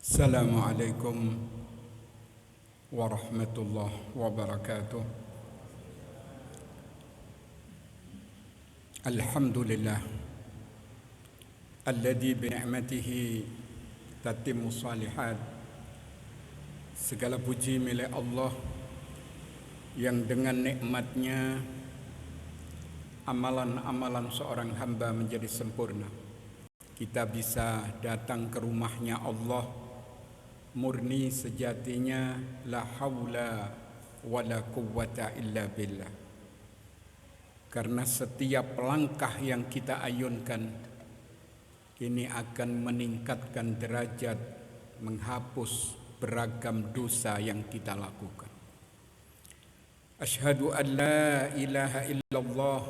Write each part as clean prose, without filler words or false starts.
Assalamualaikum warahmatullahi wabarakatuh. Alhamdulillah alladzi bi ni'matihi tatimmu shalihat. Segala puji milik Allah yang dengan nikmatnya amalan-amalan seorang hamba menjadi sempurna. Kita bisa datang ke rumahnya Allah murni sejatinya, la haula wala quwwata illa billah. Karena setiap langkah yang kita ayunkan ini akan meningkatkan derajat, menghapus beragam dosa yang kita lakukan. Asyhadu an la ilaha illallah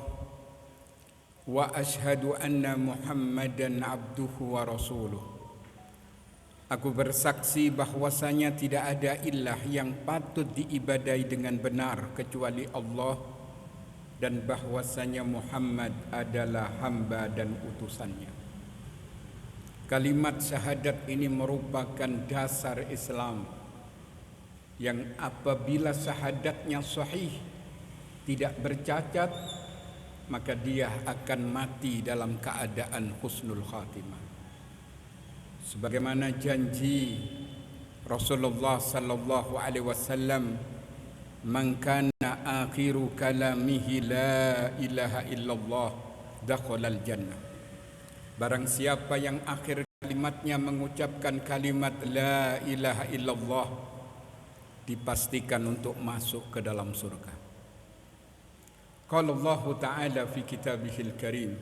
wa asyhadu anna Muhammadan abduhu wa rasuluh. Aku bersaksi bahwasanya tidak ada ilah yang patut diibadai dengan benar kecuali Allah, dan bahwasanya Muhammad adalah hamba dan utusannya. Kalimat syahadat ini merupakan dasar Islam yang apabila syahadatnya sahih, tidak bercacat, maka dia akan mati dalam keadaan husnul khatimah. Sebagaimana janji Rasulullah sallallahu alaihi wasallam, "Man kana akhiru kalamihi la ilaha illallah dakhalal jannah." Barang siapa yang akhir kalimatnya mengucapkan kalimat la ilaha illallah, dipastikan untuk masuk ke dalam surga. Qala Allah Ta'ala fi kitabihil karim.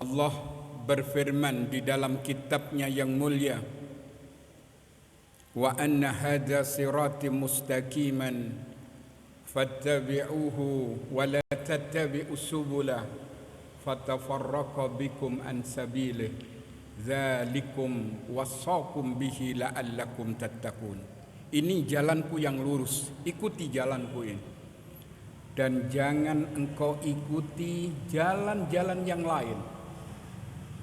Allah berfirman di dalam kitabnya yang mulia, wa anna hadza sirati mustaqiman fattabi'uhu wa la tattabi'us subula fatafarraqa bikum an sabilihi dzalikum wassaqum bihi la'allakum tattaqun. Ini jalanku yang lurus, ikuti jalanku ini, dan jangan engkau ikuti jalan-jalan yang lain.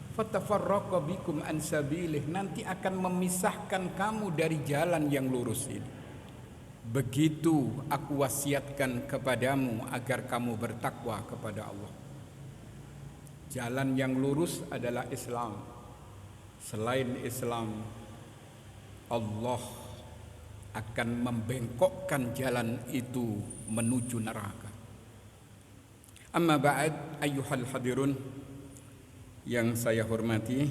Fatafarraqa bikum an sabilih, nanti akan memisahkan kamu dari jalan yang lurus ini. Begitu aku wasiatkan kepadamu agar kamu bertakwa kepada Allah. Jalan yang lurus adalah Islam. Selain Islam, Allah akan membengkokkan jalan itu menuju neraka. Amma ba'd, ayyuhal hadirun, yang saya hormati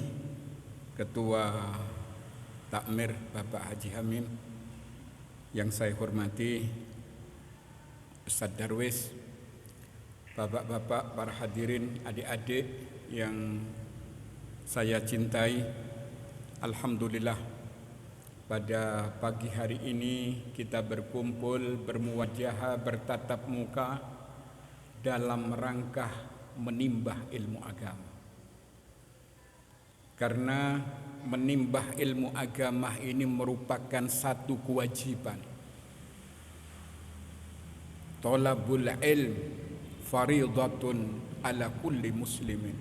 Ketua Takmir Bapak Haji Hamim, yang saya hormati Ustadz Darwis, bapak-bapak, para hadirin, adik-adik yang saya cintai. Alhamdulillah, pada pagi hari ini kita berkumpul, bermuwajahah, bertatap muka dalam rangka menimbah ilmu agama. Karena menimbah ilmu agama ini merupakan satu kewajiban. Talabul ilm faridatun ala kulli muslimin.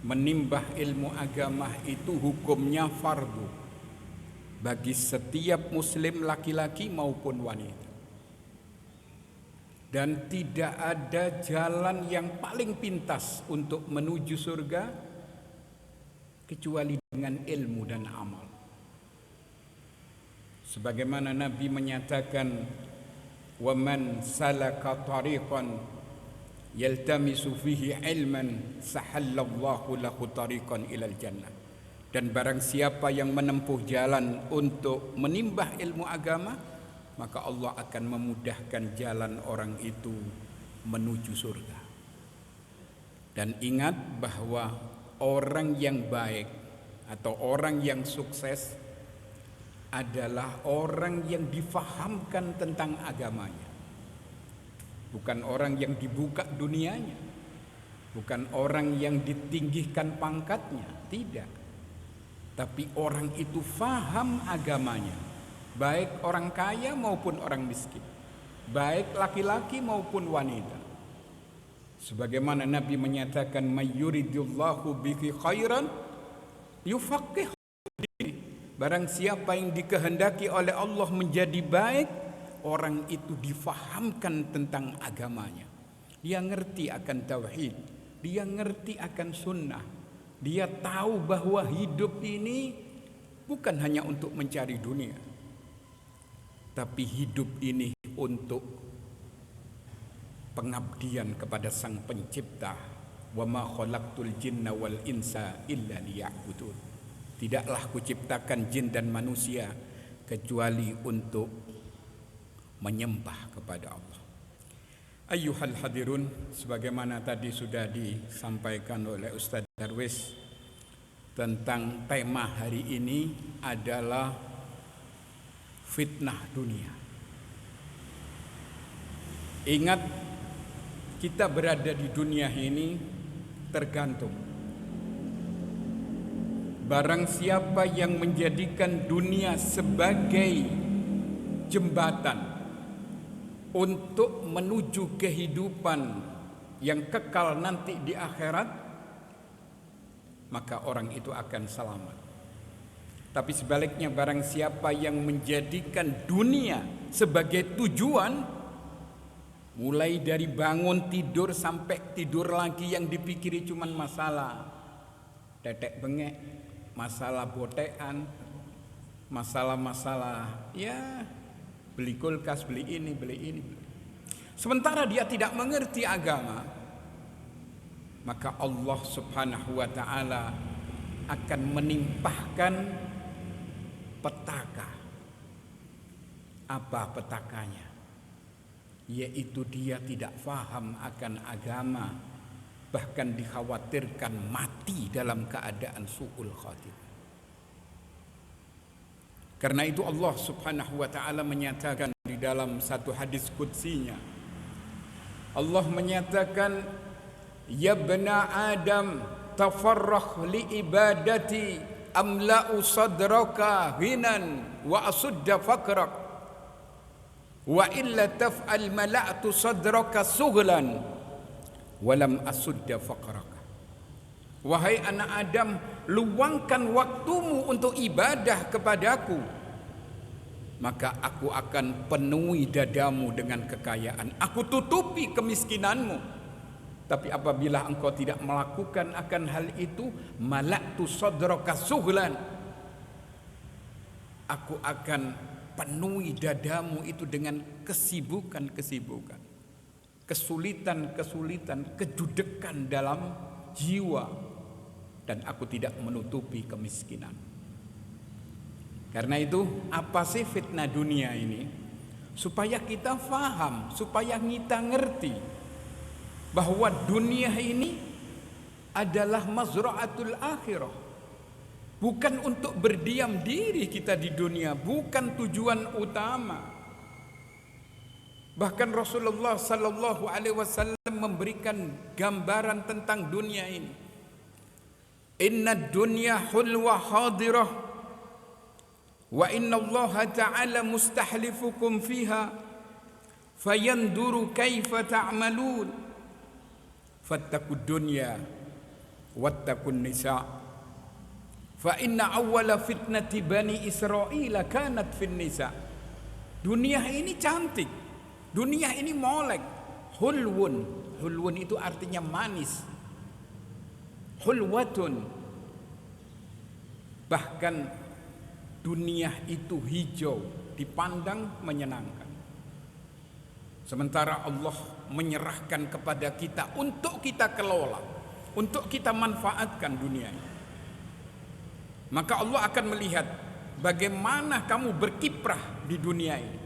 Menimbah ilmu agama itu hukumnya fardu bagi setiap muslim laki-laki maupun wanita. Dan tidak ada jalan yang paling pintas untuk menuju surga kecuali dengan ilmu dan amal. Sebagaimana Nabi menyatakan, "Wa man salaka tariqan yaltamisu fihi ilman sahallallahu lahu tariqan ilal jannah." Dan barang siapa yang menempuh jalan untuk menimbah ilmu agama, maka Allah akan memudahkan jalan orang itu menuju surga. Dan ingat bahwa orang yang baik atau orang yang sukses adalah orang yang difahamkan tentang agamanya. Bukan orang yang dibuka dunianya, bukan orang yang ditinggikan pangkatnya, tidak. Tapi orang itu faham agamanya, baik orang kaya maupun orang miskin, baik laki-laki maupun wanita. Sebagaimana Nabi menyatakan, may yuridillahu bihi khairan yufaqqih. Barang siapa yang dikehendaki oleh Allah menjadi baik, orang itu difahamkan tentang agamanya. Dia ngerti akan tauhid, dia ngerti akan sunnah. Dia tahu bahwa hidup ini bukan hanya untuk mencari dunia, tapi hidup ini untuk pengabdian kepada Sang Pencipta. Wa ma khalaqtul jinna wal insa illa liya'budun. Tidaklah kuciptakan jin dan manusia kecuali untuk menyembah kepada Allah. Ayyuhal hadirun, sebagaimana tadi sudah disampaikan oleh Ustaz Darwis, tentang tema hari ini adalah fitnah dunia. Ingat, kita berada di dunia ini tergantung. Barang siapa yang menjadikan dunia sebagai jembatan untuk menuju kehidupan yang kekal nanti di akhirat, maka orang itu akan selamat. Tapi sebaliknya, barang siapa yang menjadikan dunia sebagai tujuan, mulai dari bangun tidur sampai tidur lagi yang dipikiri cuman masalah tetek bengek, masalah botean, masalah-masalah ya beli kulkas, beli ini, beli ini. Sementara dia tidak mengerti agama, maka Allah Subhanahu wa ta'ala akan menimpahkan petaka. Apa petakanya? Yaitu dia tidak faham akan agama, bahkan dikhawatirkan mati dalam keadaan su'ul khatimah. Karena itu Allah Subhanahu wa ta'ala menyatakan di dalam satu hadis qudsinya, Allah menyatakan, ya bna Adam tafarrakh li ibadati amla'u sadraka ghinan wa asudda faqrak wa illa taf'al mala'tu sadraka sughlan walam asudda faqraka. Wahai anak Adam, luangkan waktumu untuk ibadah kepadaku, maka aku akan penuhi dadamu dengan kekayaan, aku tutupi kemiskinanmu. Tapi apabila engkau tidak melakukan akan hal itu, mala'tu sadraka sughlan, aku akan penuhi dadamu itu dengan kesibukan-kesibukan, kesulitan-kesulitan, kejudekan dalam jiwa, dan aku tidak menutupi kemiskinan. Karena itu, apa sih fitnah dunia ini? Supaya kita faham, supaya kita ngerti bahwa dunia ini adalah mazra'atul akhirah. Bukan untuk berdiam diri kita di dunia, bukan tujuan utama. Bahkan Rasulullah sallallahu alaihi wasallam memberikan gambaran tentang dunia ini. Inna dunya hulwa hadirah wa inna Allah ta'ala mustahlifukum fiha fayanduru kaifa ta'malun fattaqud dunya wattaqun nisa' fa inna awwala fitnati bani Israil kanat fin nisa. Dunia ini cantik, dunia ini molek, hulwun. Hulwun itu artinya manis, hulwatun. Bahkan dunia itu hijau, dipandang menyenangkan. Sementara Allah menyerahkan kepada kita untuk kita kelola, untuk kita manfaatkan dunia ini. Maka Allah akan melihat bagaimana kamu berkiprah di dunia ini.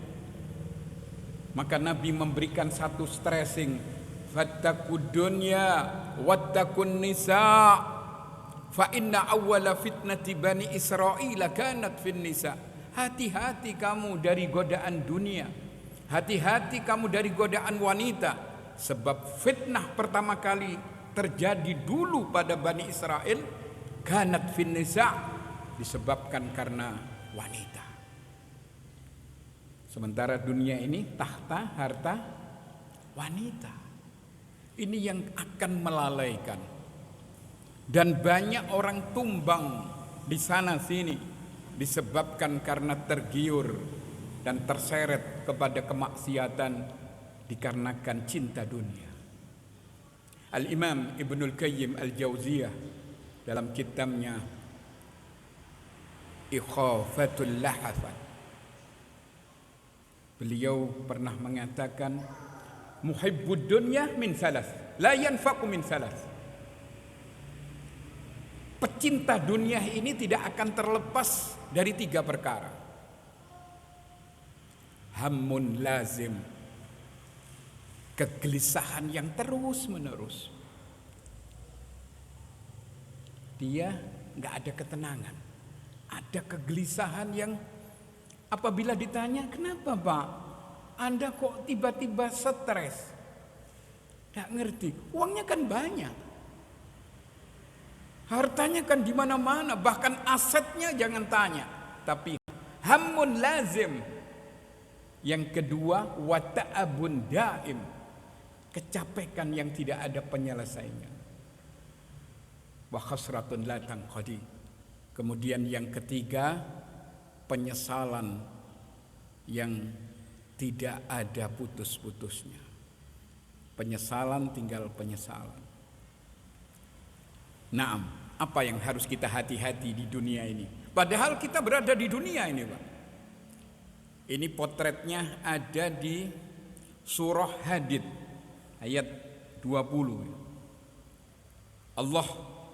Maka Nabi memberikan satu stressing, fattaqud dunya wattaqun nisa fa inna awwala fitnati bani Israil kanat fin nisa. Hati-hati kamu dari godaan dunia, hati-hati kamu dari godaan wanita, sebab fitnah pertama kali terjadi dulu pada Bani Israel, kanat fin nisa, disebabkan karena wanita. Sementara dunia ini tahta harta wanita. Ini yang akan melalaikan. Dan banyak orang tumbang di sana sini disebabkan karena tergiur dan terseret kepada kemaksiatan dikarenakan cinta dunia. Al-Imam Ibnul Qayyim Al-Jauziyah dalam kitabnya Ikhafatul Lahafat, beliau pernah mengatakan, muhibbud dunya min salas, la yanfaqu min salas. Pecinta dunia ini tidak akan terlepas dari 3 perkara. Hammun lazim, kegelisahan yang terus menerus. Dia nggak ada ketenangan, ada kegelisahan yang apabila ditanya, kenapa Pak, Anda kok tiba-tiba stres? Nggak ngerti, uangnya kan banyak, hartanya kan di mana-mana, bahkan asetnya jangan tanya. Tapi hammun lazim. Yang kedua, wata'abun daim, kecapekan yang tidak ada penyelesaiannya. Wa khasratun la tanqadi. Kemudian yang ketiga, penyesalan yang tidak ada putus-putusnya. Penyesalan tinggal penyesalan. Naam, apa yang harus kita hati-hati di dunia ini? Padahal kita berada di dunia ini, Pak. Ini potretnya ada di surah Hadid ayat 20. Allah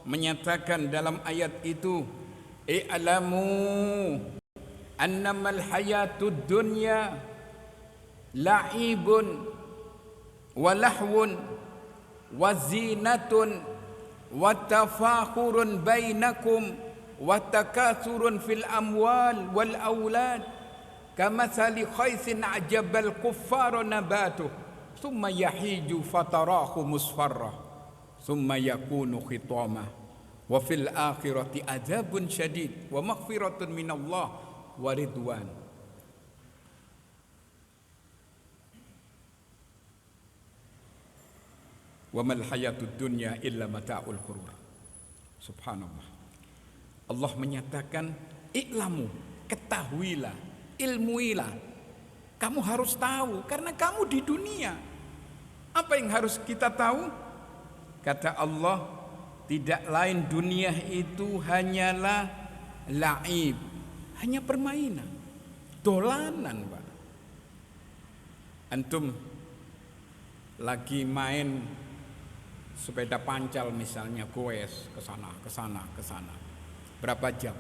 menyatakan dalam ayat itu, i'lamu annamal hayatud dunya la'ibun wa lahwun wa zinatun wa tafakhurun bainakum wa takathurun fil amwal wal aulad kamathali khaysin a'jabal kuffara nabatuh thumma yahiju fatarahu musfarrah thumma yakunu khitama wa fil akhirati adzabun syadid wa maghfiratun minallah wa ridwan. Wa mal hayatud dunya illa mata'ul ghurur. Subhanallah. Allah menyatakan, i'lamu, ketahuilah, ilmuilah. Kamu harus tahu karena kamu di dunia. Apa yang harus kita tahu? Kata Allah, tidak lain dunia itu hanyalah la'ib, hanya permainan, dolanan, Pak. Antum lagi main sepeda pancal misalnya, goes ke sana, ke sana, ke sana. Berapa jam?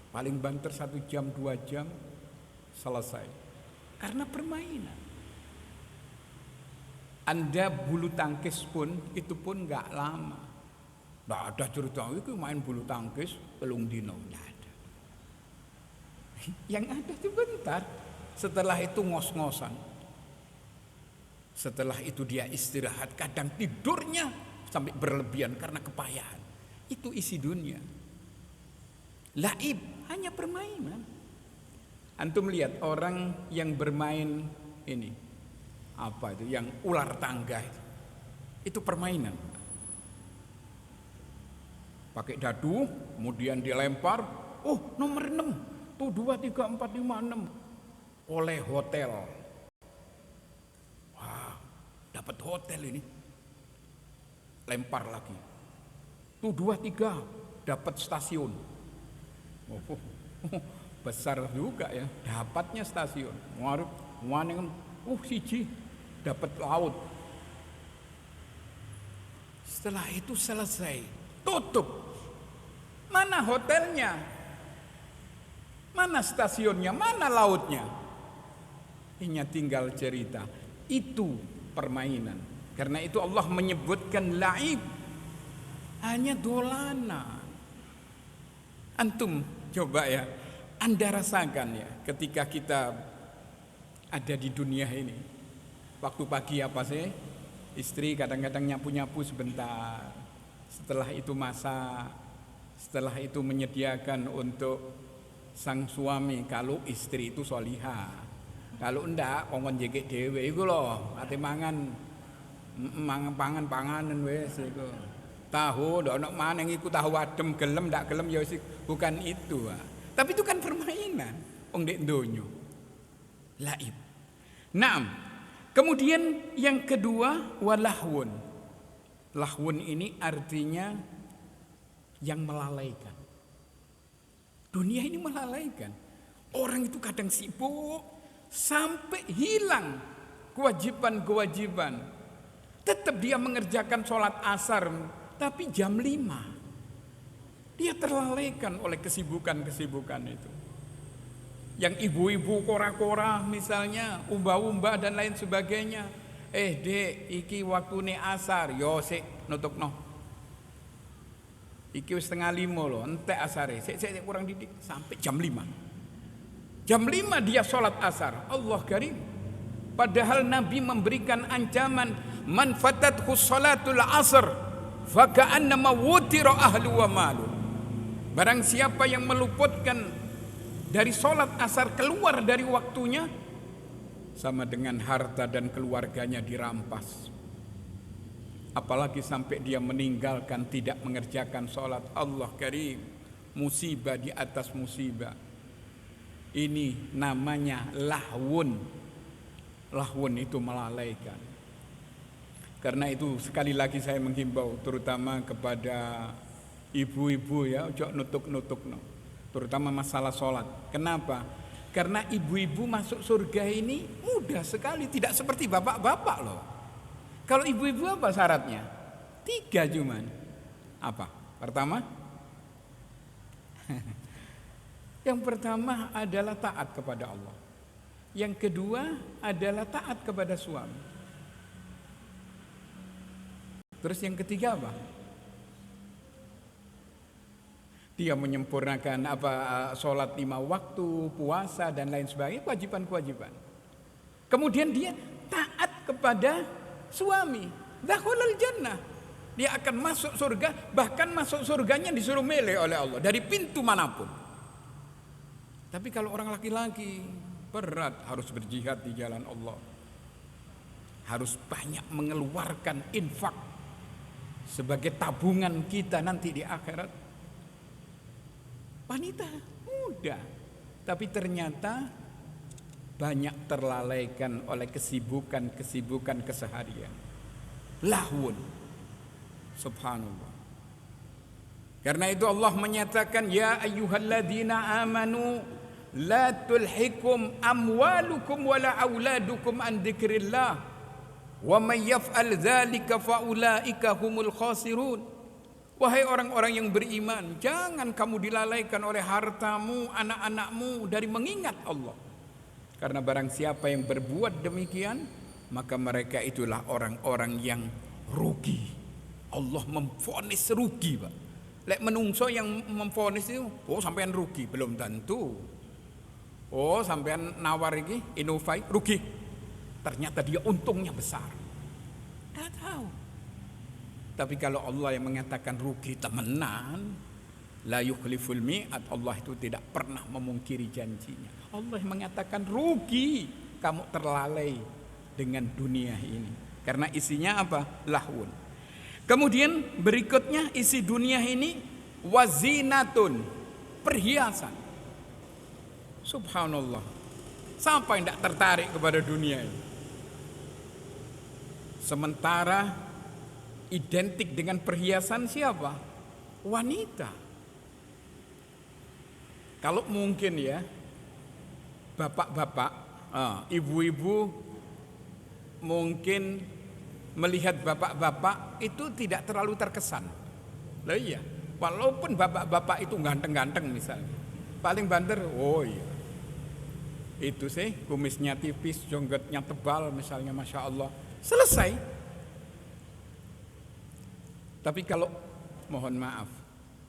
Paling banter 1 jam, 2 jam, selesai. Karena permainan. Anda bulu tangkis pun, itu pun gak lama. Nggak ada cerita, itu main bulu tangkis, telung dino. Nggak ada. Yang ada itu bentar. Setelah itu ngos-ngosan. Setelah itu dia istirahat, kadang tidurnya sampai berlebihan karena kepayahan. Itu isi dunia. Laib, hanya permainan. Antum lihat orang yang bermain ini, apa itu, yang ular tangga itu permainan. Pakai dadu, kemudian dilempar, oh nomor 6, tuh 2, 3, 4, 5, 6, oleh hotel. Wah, dapat hotel ini. Lempar lagi. Tuh 2, 3, dapat stasiun. Oh, besar juga ya, dapatnya stasiun. Siji dapat laut. Setelah itu selesai, tutup. Mana hotelnya? Mana stasiunnya? Mana lautnya? Hanya tinggal cerita. Itu permainan. Karena itu Allah menyebutkan laib, hanya dolanan. Antum coba ya, Anda rasakan ya, ketika kita ada di dunia ini. Waktu pagi apa sih? Istri kadang-kadang nyapu-nyapu sebentar. Setelah itu masak. Setelah itu menyediakan untuk sang suami, kalau istri itu solihah. Kalau enggak, kongkon jegek dewe iku loh, ate mangan panganan wes iku. Tahu ndak ono maneng iku tahu adem gelem ndak gelem ya bukan itu. Tapi itu kan permainan. Wong ndek donya. Laib. Naam. Kemudian yang kedua walahwun. Lahwun ini artinya yang melalaikan. Dunia ini melalaikan. Orang itu kadang sibuk sampai hilang kewajiban-kewajiban. Tetap dia mengerjakan sholat asar, tapi jam 5. Dia terlalaikan oleh kesibukan-kesibukan itu. Yang ibu-ibu kora-kora misalnya, umba-umba dan lain sebagainya. Dek, iki waktune asar, yo sik nutukno. Iki wis 4:30 lho, entek asare. Sik kurang didik sampai jam 5. Jam 5 dia sholat asar. Allah karim. Padahal Nabi memberikan ancaman, man fatathu sholatul asr fa ka'annama wutira ahlu wa malu. Barang siapa yang meluputkan dari sholat asar keluar dari waktunya, sama dengan harta dan keluarganya dirampas. Apalagi sampai dia meninggalkan tidak mengerjakan sholat. Allah karim, musibah di atas musibah. Ini namanya lahwun. Lahwun itu melalaikan. Karena itu sekali lagi saya menghimbau terutama kepada ibu-ibu ya, ojo nutuk-nutuk no. Terutama masalah sholat. Kenapa? Karena ibu-ibu masuk surga ini mudah sekali, tidak seperti bapak-bapak loh. Kalau ibu-ibu apa syaratnya? 3 cuman. Apa? Pertama? Yang pertama adalah taat kepada Allah. Yang kedua adalah taat kepada suami. Terus yang ketiga apa? Dia menyempurnakan sholat 5 waktu, puasa dan lain sebagainya, kewajiban-kewajiban. Kemudian dia taat kepada suami. Dakhulul jannah. Dia akan masuk surga, bahkan masuk surganya disuruh milih oleh Allah dari pintu manapun. Tapi kalau orang laki-laki berat, harus berjihad di jalan Allah. Harus banyak mengeluarkan infak sebagai tabungan kita nanti di akhirat. Wanita muda, tapi ternyata banyak terlalaikan oleh kesibukan keseharian. Lahwun. Subhanallah. Karena itu Allah menyatakan, ya ayyuhalladzina amanu la tulhikum amwalukum wala auladukum an dzikrillah wa may yaf'al dzalika faulaika humul khasirun. Wahai orang-orang yang beriman, jangan kamu dilalaikan oleh hartamu, anak-anakmu dari mengingat Allah. Karena barang siapa yang berbuat demikian, maka mereka itulah orang-orang yang rugi. Allah memvonis rugi, Pak. Lek menungso yang memvonis itu, oh sampean rugi, belum tentu. Oh sampean nawar iki, Innovai, rugi. Ternyata dia untungnya besar. Tidak tahu. Tapi kalau Allah yang mengatakan rugi temenan, la yukhliful mi'ad, Allah itu tidak pernah memungkiri janjinya. Allah yang mengatakan rugi, kamu terlalai dengan dunia ini. Karena isinya apa? Lahwun. Kemudian berikutnya isi dunia ini wazinatun, perhiasan. Subhanallah. Siapa yang tidak tertarik kepada dunia ini? Sementara identik dengan perhiasan siapa? Wanita. Kalau mungkin ya, bapak-bapak, ibu-ibu mungkin melihat bapak-bapak itu tidak terlalu terkesan. Lah iya, walaupun bapak-bapak itu ganteng-ganteng misalnya, paling banter, oh iya, itu sih kumisnya tipis, jonggotnya tebal misalnya, masya Allah, selesai. Tapi kalau mohon maaf,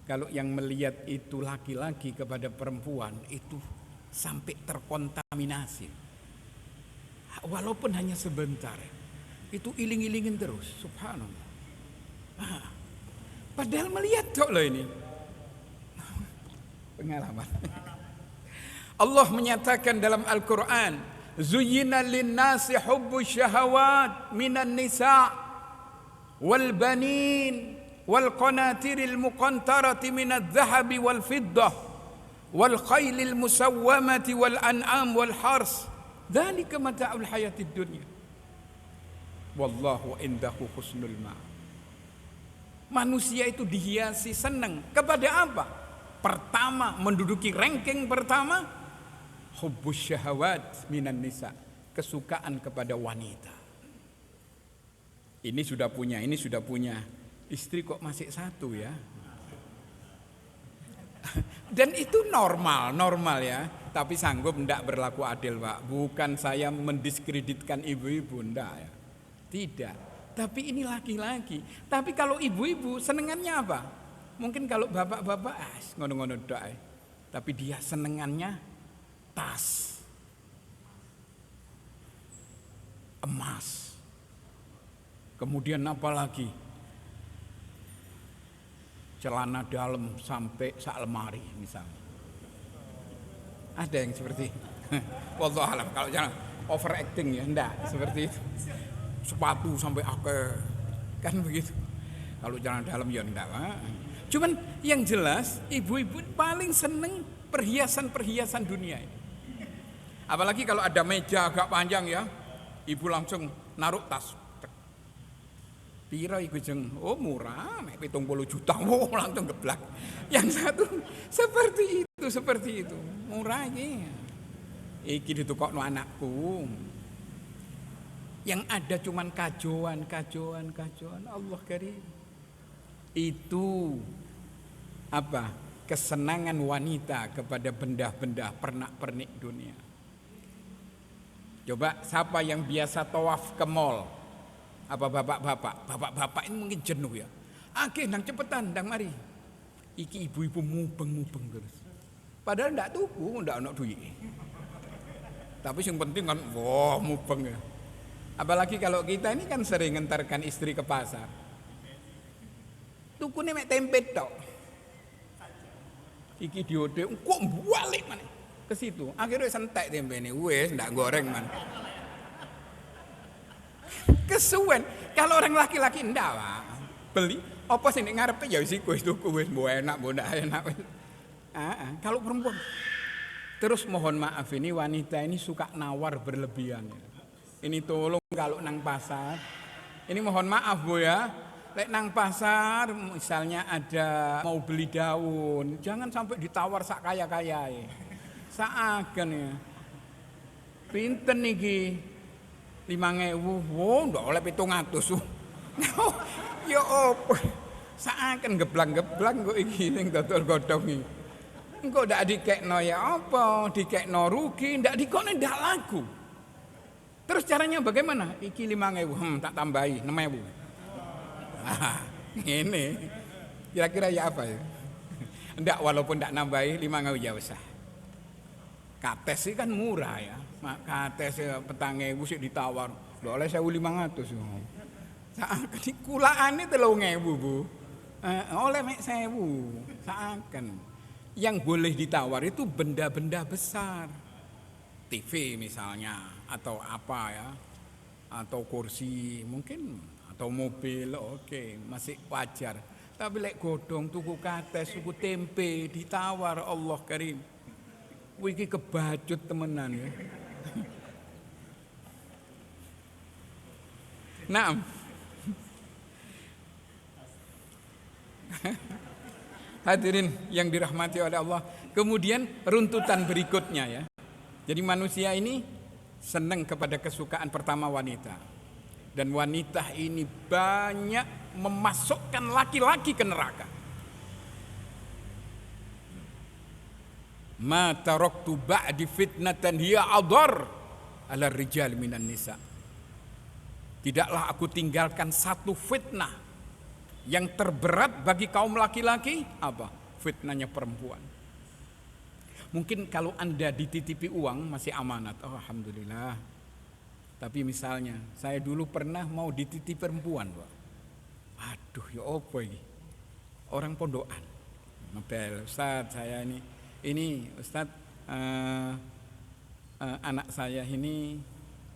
kalau yang melihat itu laki-laki kepada perempuan itu sampai terkontaminasi, walaupun hanya sebentar, itu iling-ilingin terus, subhanallah. Padahal melihat kok loh ini pengalaman. Allah menyatakan dalam Al-Quran, zuyyina lin-nasi hubbus syahawat minan nisa' wal banin wal qanatiril muqantarati minadh dhahabi wal fiddah wal khailil musawwamati wal an'am wal hars dzalika mata'ul hayatid dunya wallahu indahu husnul ma'ab. Manusia itu dihiasi senang kepada apa? Pertama, menduduki ranking pertama, hubbus syahawat minan nisa, kesukaan kepada wanita. Ini sudah punya, istri kok masih satu ya. Dan itu normal ya. Tapi sanggup ndak berlaku adil, Pak. Bukan saya mendiskreditkan ibu-ibu, ndak ya. Tidak. Tapi ini laki-laki. Tapi kalau ibu-ibu senengannya apa? Mungkin kalau bapak-bapak ngono-ngono tok. Tapi dia senengannya tas, emas. Kemudian apa lagi? Celana dalam sampai sak lemari misalnya. Ada yang seperti wallahu alam, kalau jangan overacting ya, enggak seperti itu. Sepatu sampai akeh kan begitu. Kalau celana dalam ya enggak, Pak. Cuman yang jelas ibu-ibu paling seneng perhiasan-perhiasan dunia ini. Apalagi kalau ada meja agak panjang ya, ibu langsung naruh tas. Pira iku jeng, oh murah, mek 70 juta, oh langsung geblak. Yang satu seperti itu, murah iki. Iki ditukokno anakku. Yang ada cuman kajoan. Allah karim. Itu apa? Kesenangan wanita kepada benda-benda pernak-pernik dunia. Coba siapa yang biasa tawaf ke mall? Apa bapak-bapak ini mungkin jenuh ya. Akeh nang cepetan ndang mari. Iki ibu-ibu mubeng terus. Padahal ndak tuku, ndak ono duit. Tapi yang penting kan wah mubeng ya. Apalagi kalau kita ini kan sering ngantarkan istri ke pasar. Tukune mek tempe tok. Iki diode kok balik mana ke situ. Akhirnya sentek tempe ini wis ndak goreng man. Kesuwen. Kalau orang laki-laki ndak, Pak. Beli apa sing nek ngarepe ya wis iku wis tuku wis mbok enak mbok ndak enak. Kalau perempuan terus mohon maaf ini wanita ini suka nawar berlebihan. Ini tolong kalau nang pasar. Ini mohon maaf Bu ya. Lek nang pasar misalnya ada mau beli daun, jangan sampai ditawar sak kaya-kayae. Saaken ya. Pinten niki? 5.000, wow, ndak oleh 700. Ya opo? Saaken geblang-geblang kok iki ning dodol godhong iki. Engko ndak dikekno ya apa? Dikekno rugi, ndak dikone ndak laku. Terus caranya bagaimana? Iki 5.000, tak tambahi 6.000. Ini kira-kira ya apa ya? Ndak walaupun ndak nambahi 5.000 ya usah. Kates sih kan murah ya. Mak kates petang 1.000 sik ditawar. Lho oleh 1.500. Saken kulaane 3.000, Bu. Oleh mek 1.000. Saken. Yang boleh ditawar itu benda-benda besar. TV misalnya atau apa ya. Atau kursi mungkin atau mobil oke, masih wajar. Tapi lek godhong tuku kates, tuku tempe ditawar Allah karim. Wiki kebacut temenan ya. Naam. Hadirin yang dirahmati oleh Allah. Kemudian runtutan berikutnya ya. Jadi manusia ini senang kepada kesukaan pertama wanita. Dan wanita ini banyak memasukkan laki-laki ke neraka. Ma taraktu ba'di fitnatan hiya adhar ala rijal minan nisa. Tidaklah aku tinggalkan satu fitnah yang terberat bagi kaum laki-laki, apa? Fitnahnya perempuan. Mungkin kalau Anda dititipi uang masih amanat, oh alhamdulillah. Tapi misalnya saya dulu pernah mau dititipi perempuan, Pak. Aduh ya apa ini? Orang pondokan. Model Ustaz saya ini Ustaz anak saya ini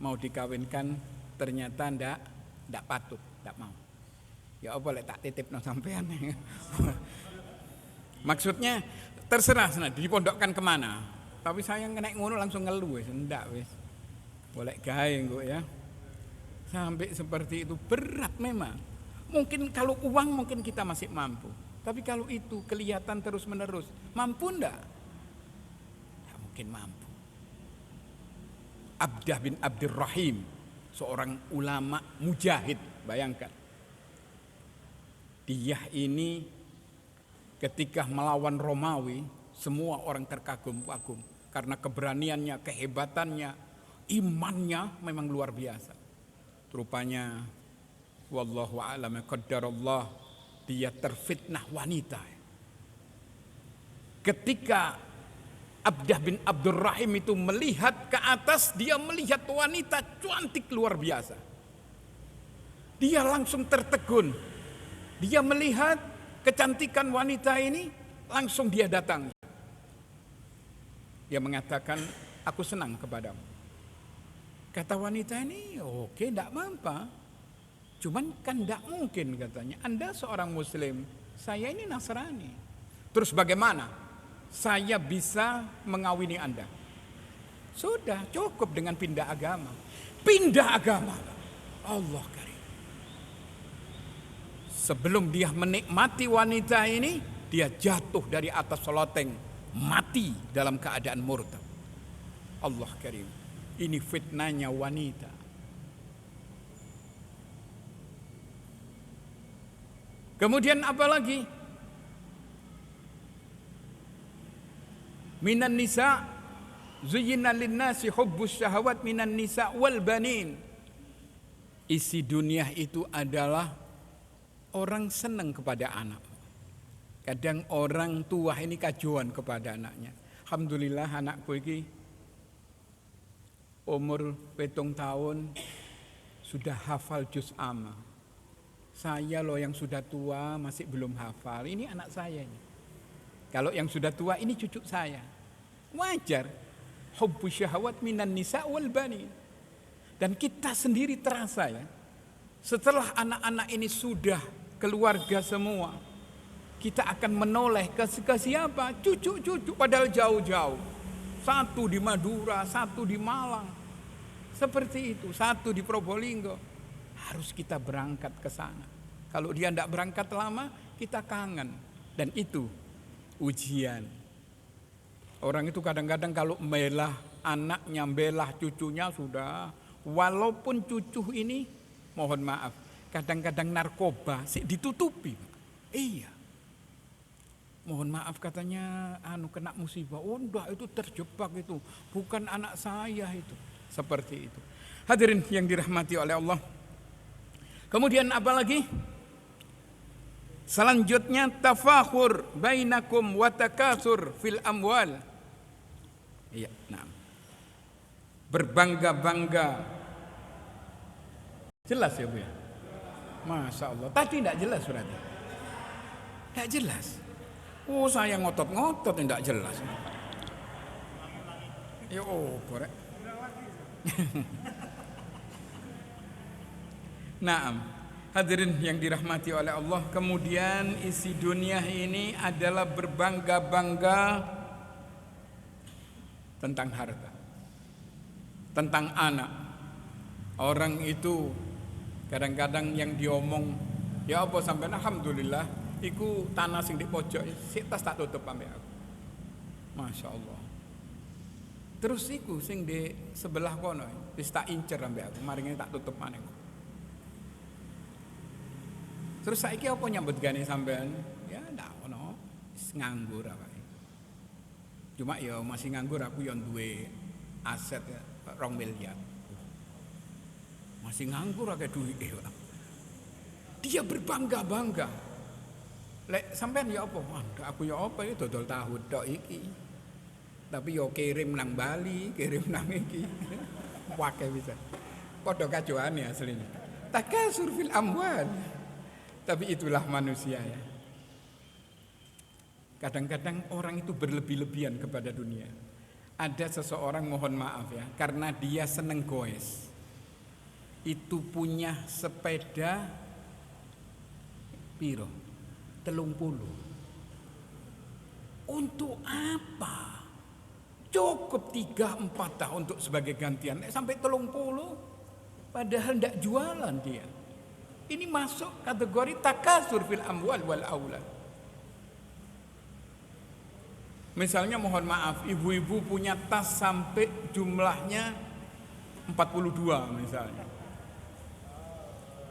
mau dikawinkan ternyata ndak patut, ndak mau. Ya apa lek tak titipno sampean. Maksudnya terserah dipondokkan kemana. Tapi saya naik ngono langsung ngeluh wis, ndak wis. Boleh gawe engko ya. Sampai seperti itu berat memang. Mungkin kalau uang mungkin kita masih mampu. Tapi kalau itu kelihatan terus-menerus, mampu ndak? Ya, mungkin mampu. Abdah bin Abdurrahim, seorang ulama mujahid, bayangkan. Dia ini ketika melawan Romawi, semua orang terkagum-kagum karena keberaniannya, kehebatannya, imannya memang luar biasa. Rupanya wallahu a'lam qaddarallah, dia terfitnah wanita. Ketika Abdah bin Abdurrahim itu melihat ke atas, dia melihat wanita cantik luar biasa. Dia langsung tertegun. Dia melihat kecantikan wanita ini, langsung dia datang. Dia mengatakan, aku senang kepadamu. Kata wanita ini, oke, tidak apa-apa. Cuman kan tidak mungkin katanya. Anda seorang muslim, saya ini Nasrani. Terus bagaimana saya bisa mengawini Anda? Sudah cukup dengan pindah agama. Pindah agama. Allah karim. Sebelum dia menikmati wanita ini, dia jatuh dari atas loteng, mati dalam keadaan murtad. Allah karim. Ini fitnahnya wanita. Kemudian apa lagi? Minan nisa zuyyina lin-nasi hubbus syahawat minan nisa wal banin. Isi dunia itu adalah orang senang kepada anak. Kadang orang tua ini kajuan kepada anaknya. Alhamdulillah anakku ini umur 7 tahun sudah hafal juz amma. Saya loh yang sudah tua masih belum hafal. Ini anak saya ini. Kalau yang sudah tua ini cucu saya. Wajar. Hubbu syahwat minan nisa wal bani. Dan kita sendiri terasa ya. Setelah anak-anak ini sudah keluarga semua, kita akan menoleh ke siapa? Cucu-cucu padahal jauh-jauh. Satu di Madura, satu di Malang. Seperti itu, satu di Probolinggo. Harus kita berangkat ke sana. Kalau dia tidak berangkat lama, kita kangen. Dan itu ujian. Orang itu kadang-kadang kalau membelah anaknya, membelah cucunya sudah. Walaupun cucu ini, mohon maaf, kadang-kadang narkoba sih ditutupi. Iya. Mohon maaf katanya kena musibah. Oh enggak, itu terjebak itu. Bukan anak saya itu. Seperti itu. Hadirin yang dirahmati oleh Allah. Kemudian apa lagi? Selanjutnya tafakhur bainakum wa takatsur fil amwal. Iya, nah. Berbangga-bangga. Jelas ya Bu ya? Masya Allah. Tadi tidak jelas berarti. Tidak jelas. Oh saya ngotot-ngotot tidak jelas. Ya boleh. Naam, hadirin yang dirahmati oleh Allah. Kemudian isi dunia ini adalah berbangga-bangga tentang harta, tentang anak. Orang itu kadang-kadang yang diomong, ya apa sampai alhamdulillah, iku tanah sing di pojok, sik tas tak tutup ambek aku. Masya Allah. Terus iku sing di sebelah kono, wis tak incer ambek aku, maringe tak tutup maneh. Terus saiki apa nyambut gane sampean? Ya ndak ono, wis nganggur awake. Cuma ya masih nganggur, aku yang duwe aset 2 miliar. Masih nganggur akeh duit. Dia berbangga-bangga. Lek sampean ya apa? Wah, aku ya apa iki dodol tahu tok iki. Tapi yo kirim nang Bali, kirim nang iki. Wae bisa. Padha kajoane asline. Takasur fil amwal. Tapi itulah manusia ya. Kadang-kadang orang itu berlebih-lebihan kepada dunia. Ada seseorang, mohon maaf ya, karena dia seneng goes. Itu punya sepeda piro? 30. Untuk apa? Cukup 3-4 tahun untuk sebagai gantian. Sampai 30. Padahal tidak jualan dia. Ini masuk kategori takasur fil amwal wal aulad. Misalnya mohon maaf, ibu-ibu punya tas sampai jumlahnya 42 misalnya.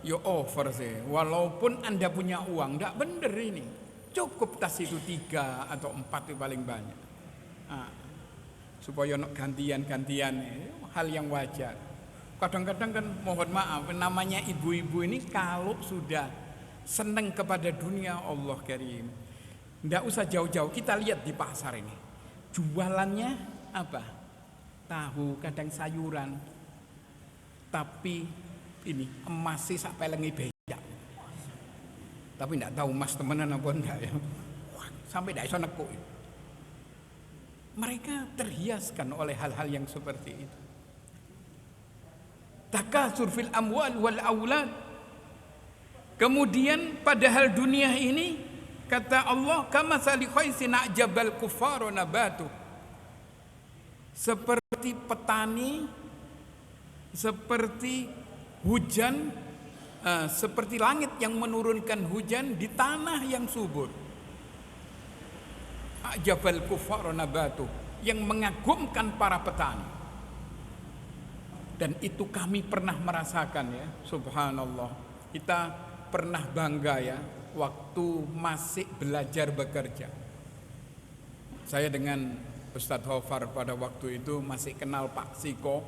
Ya over sih, walaupun Anda punya uang, tidak bener ini. Cukup tas itu 3 atau 4 itu paling banyak. Nah, supaya gantian-gantian, hal yang wajar. Kadang-kadang kan mohon maaf, namanya ibu-ibu ini kalau sudah seneng kepada dunia, Allah karim, tidak usah jauh-jauh, kita lihat di pasar ini. Jualannya apa? Tahu, kadang sayuran. Tapi ini emas sih sak pelengi becak. Tapi tidak tahu emas temenan apa enggak ya. Sampai tidak bisa nekuk. Mereka terhiaskan oleh hal-hal yang seperti itu. Takasur fil amwal wal aulad. Kemudian padahal dunia ini, kata Allah, kamatsali khaisin a'jabal kuffara nabatu. Seperti petani, seperti hujan, seperti langit yang menurunkan hujan di tanah yang subur. A'jabal kuffara nabatu, yang mengagumkan para petani. Dan itu kami pernah merasakan ya, subhanallah. Kita pernah bangga ya, waktu masih belajar bekerja. Saya dengan Ustadz Hofar pada waktu itu masih kenal Pak Siko.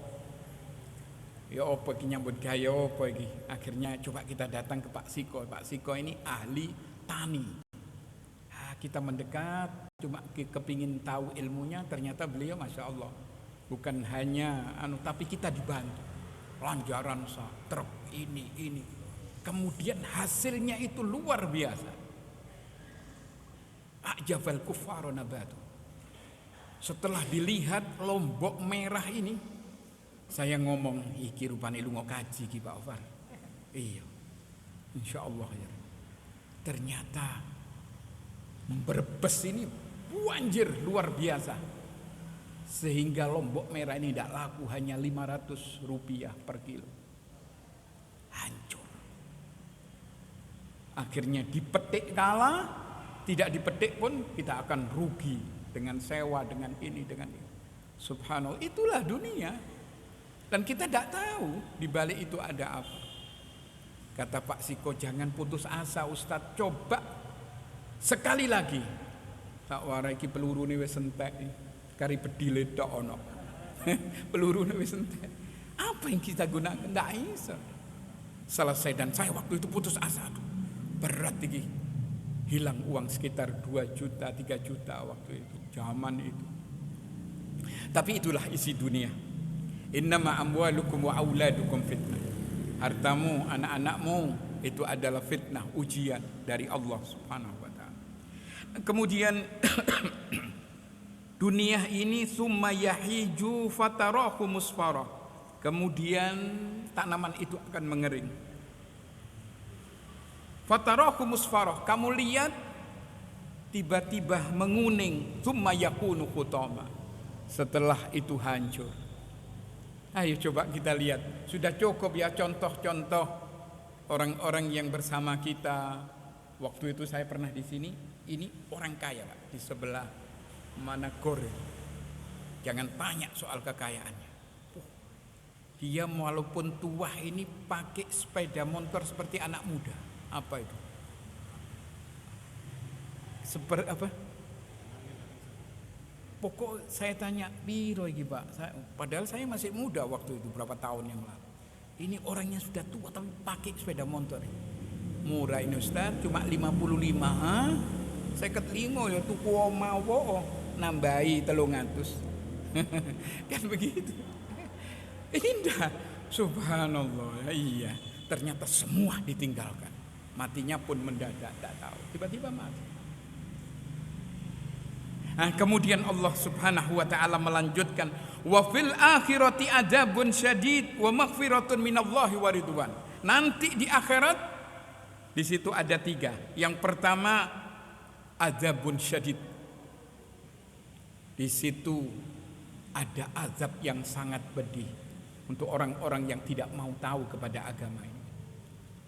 Ya apa iki nyambut gaya apa iki. Akhirnya coba kita datang ke Pak Siko. Pak Siko ini ahli tani. Nah, kita mendekat, cuma kepingin tahu ilmunya, ternyata beliau Masya Allah. Bukan hanya tapi kita dibantu. Lanjaran truk ini. Kemudian hasilnya itu luar biasa. A'jabal kuffara nabatu. Setelah dilihat lombok merah ini, saya ngomong, iki rupane lunga kaji ki Pak Ofar. Iya. Insyaallah ya. Ternyata Brebes ini banjir luar biasa. Sehingga lombok merah ini tidak laku, hanya Rp500 per kilo. Hancur. Akhirnya dipetik kalah, tidak dipetik pun kita akan rugi dengan sewa, dengan ini, dengan ini. Subhanallah, itulah dunia. Dan kita tidak tahu di balik itu ada apa. Kata Pak Siko, jangan putus asa Ustadz, coba sekali lagi. Tak warai ki peluru ni wis entek, kari bedile tok ono. Peluru ni wis entek. Apa yang kita gunakan? Tidak bisa. Selesai, dan saya waktu itu putus asa tuh. Berat iki. Hilang uang sekitar 2 juta, 3 juta waktu itu, zaman itu. Tapi itulah isi dunia. Innama amwalukum wa auladukum fitnah. Hartamu, anak-anakmu itu adalah fitnah, ujian dari Allah Subhanahu wa taala. Kemudian dunia ini summa yahiju fatarahu musfarah. Kemudian tanaman itu akan mengering. Fatarahu musfarah, kamu lihat tiba-tiba menguning, summa yakunu khutama. Setelah itu hancur. Ayo coba kita lihat, sudah cukup ya contoh-contoh orang-orang yang bersama kita. Waktu itu saya pernah di sini, ini orang kaya Pak, di sebelah mana Gore. Jangan tanya soal kekayaannya. Dia walaupun tua ini pakai sepeda motor seperti anak muda. Apa itu? Seperti apa? Pokok saya tanya, piro iki Pak? Padahal saya masih muda waktu itu, berapa tahun yang lalu. Ini orangnya sudah tua tapi pakai sepeda motor. Murah ini Ustaz, cuma 55. Saya ketelingo ya tuku omawo nambahi 300. Kan begitu. Ini enggak, subhanallah. Iya, ternyata semua ditinggalkan. Matinya pun mendadak, tak tahu. Tiba-tiba mati. Nah, kemudian Allah Subhanahu wa taala melanjutkan, wa fil akhirati adzabun syadid wa maghfiratun minallahi wa ridwan. Nanti di akhirat di situ ada 3. Yang pertama adzabun syadid. Di situ ada azab yang sangat pedih untuk orang-orang yang tidak mau tahu kepada agama ini,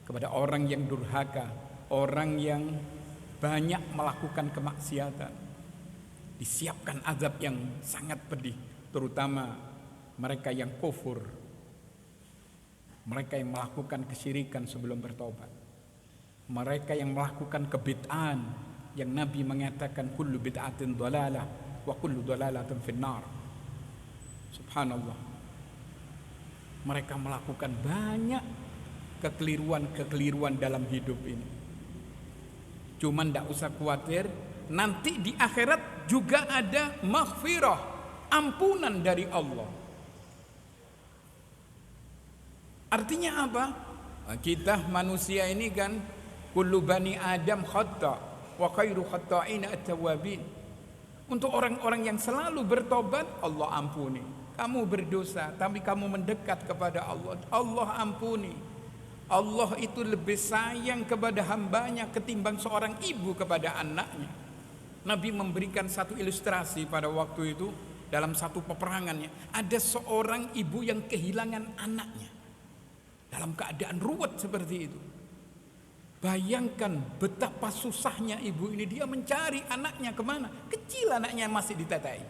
kepada orang yang durhaka, orang yang banyak melakukan kemaksiatan. Disiapkan azab yang sangat pedih, terutama mereka yang kufur, mereka yang melakukan kesyirikan sebelum bertobat, mereka yang melakukan kebid'ahan yang Nabi mengatakan kullu bid'atin dhalalah wa kullu dhalalatin finnar. Subhanallah. Mereka melakukan banyak kekeliruan-kekeliruan dalam hidup ini. Cuman tidak usah khawatir, nanti di akhirat juga ada maghfirah, ampunan dari Allah. Artinya apa? Kita manusia ini kan kullu bani Adam khata wa khairu khata'ina at-tawwabin. Untuk orang-orang yang selalu bertobat, Allah ampuni. Kamu berdosa, tapi kamu mendekat kepada Allah, Allah ampuni. Allah itu lebih sayang kepada hambanya ketimbang seorang ibu kepada anaknya. Nabi memberikan satu ilustrasi pada waktu itu dalam satu peperangannya. Ada seorang ibu yang kehilangan anaknya dalam keadaan ruwet seperti itu. Bayangkan betapa susahnya ibu ini, dia mencari anaknya kemana. Kecil anaknya masih ditetai.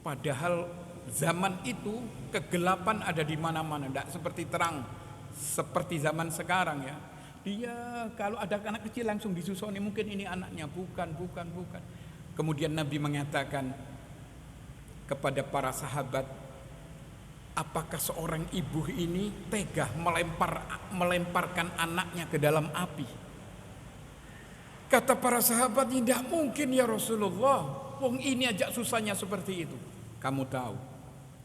Padahal zaman itu kegelapan ada di mana-mana, tidak seperti terang seperti zaman sekarang ya. Dia kalau ada anak kecil langsung disusoni, mungkin ini anaknya, bukan. Kemudian Nabi mengatakan kepada para sahabat, apakah seorang ibu ini tega melemparkan anaknya ke dalam api? Kata para sahabat, tidak mungkin ya Rasulullah, wong ini aja susahnya seperti itu. Kamu tahu,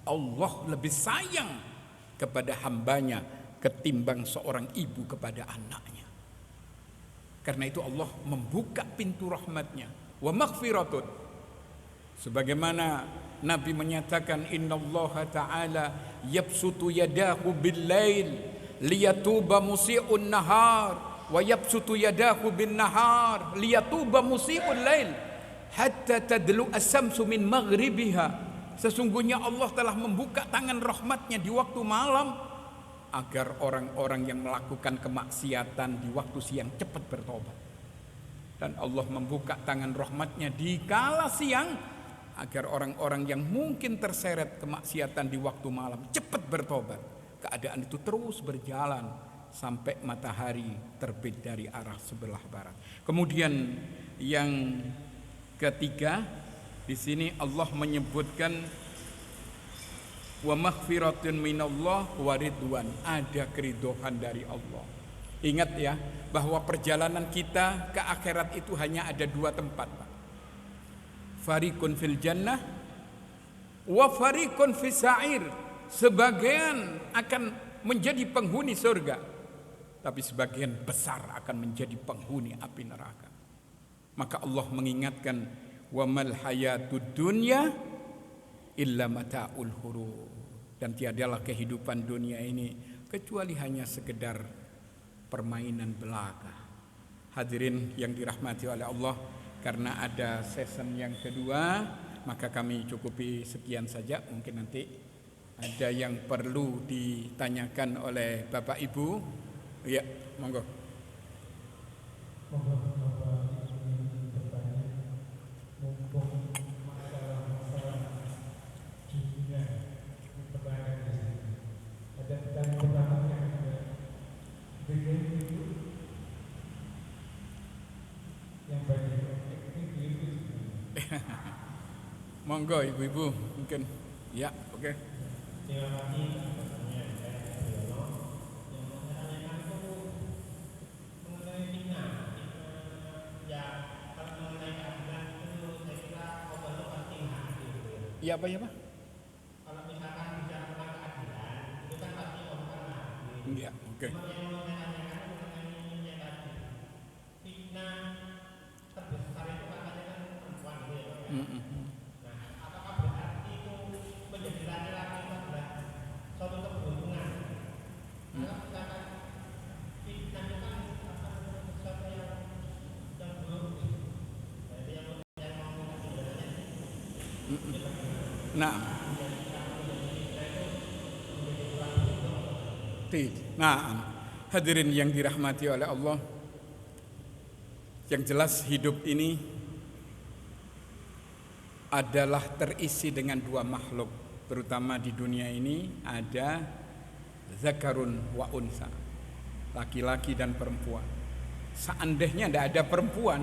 Allah lebih sayang kepada hambanya ketimbang seorang ibu kepada anaknya. Karena itu Allah membuka pintu rahmatnya, wa maghfiratun. Sebagaimana Nabi menyatakan, innallaha ta'ala yabsutu yadahu bil-lail liyatuba musii'un nahar wa yabsutu yadahu bin-nahar liyatuba musii'ul lail hatta tadlu as-samsu min maghribiha. Sesungguhnya Allah telah membuka tangan rahmatnya di waktu malam agar orang-orang yang melakukan kemaksiatan di waktu siang cepat bertobat. Dan Allah membuka tangan rahmatnya di kala siang agar orang-orang yang mungkin terseret kemaksiatan di waktu malam cepat bertobat. Keadaan itu terus berjalan sampai matahari terbit dari arah sebelah barat. Kemudian yang ketiga, di sini Allah menyebutkan wa maghfiratun minallah wa ridwan, ada keridhaan dari Allah. Ingat ya, bahwa perjalanan kita ke akhirat itu hanya ada dua tempat, Pak. Fariqun fil jannah wa fariqun fis sa'ir. Sebagian akan menjadi penghuni surga, tapi sebagian besar akan menjadi penghuni api neraka. Maka Allah mengingatkan, wa mal hayatud dunya illa mata'ul ghurur, dan tiadalah kehidupan dunia ini kecuali hanya sekedar permainan belaka. Hadirin yang dirahmati oleh Allah, karena ada season yang kedua, maka kami cukupi sekian saja. Mungkin nanti ada yang perlu ditanyakan oleh Bapak Ibu. Ya, monggo. Monggo ibu-ibu mungkin. Ya, oke. Terima kasih atasnya. Saya Yono. Yang saya tanyakan itu mengenai fitnah. Ya, kalau mengenai keadilan itu saya kira Allah pasti hadir. Iya apa ya Pak? Kalau misalkan bicara tentang keadilan, itu kan pasti Allah kan hadir. Iya, oke. Cuma yang mau saya tanyakan mengenai yang tadi, fitnah terbesar itu katanya kan perempuan gitu ya Pak. Nah, apakah berarti itu menjadi laki-laki itu adalah suatu keberuntungan? Karena misalkan fitnah itu kan sesuatu yang buruk. Jadi yang mau Nah, nah, hadirin yang dirahmati oleh Allah, yang jelas hidup ini adalah terisi dengan dua makhluk, terutama di dunia ini ada zakarun wa unsa, laki-laki dan perempuan. Seandainya tidak ada perempuan,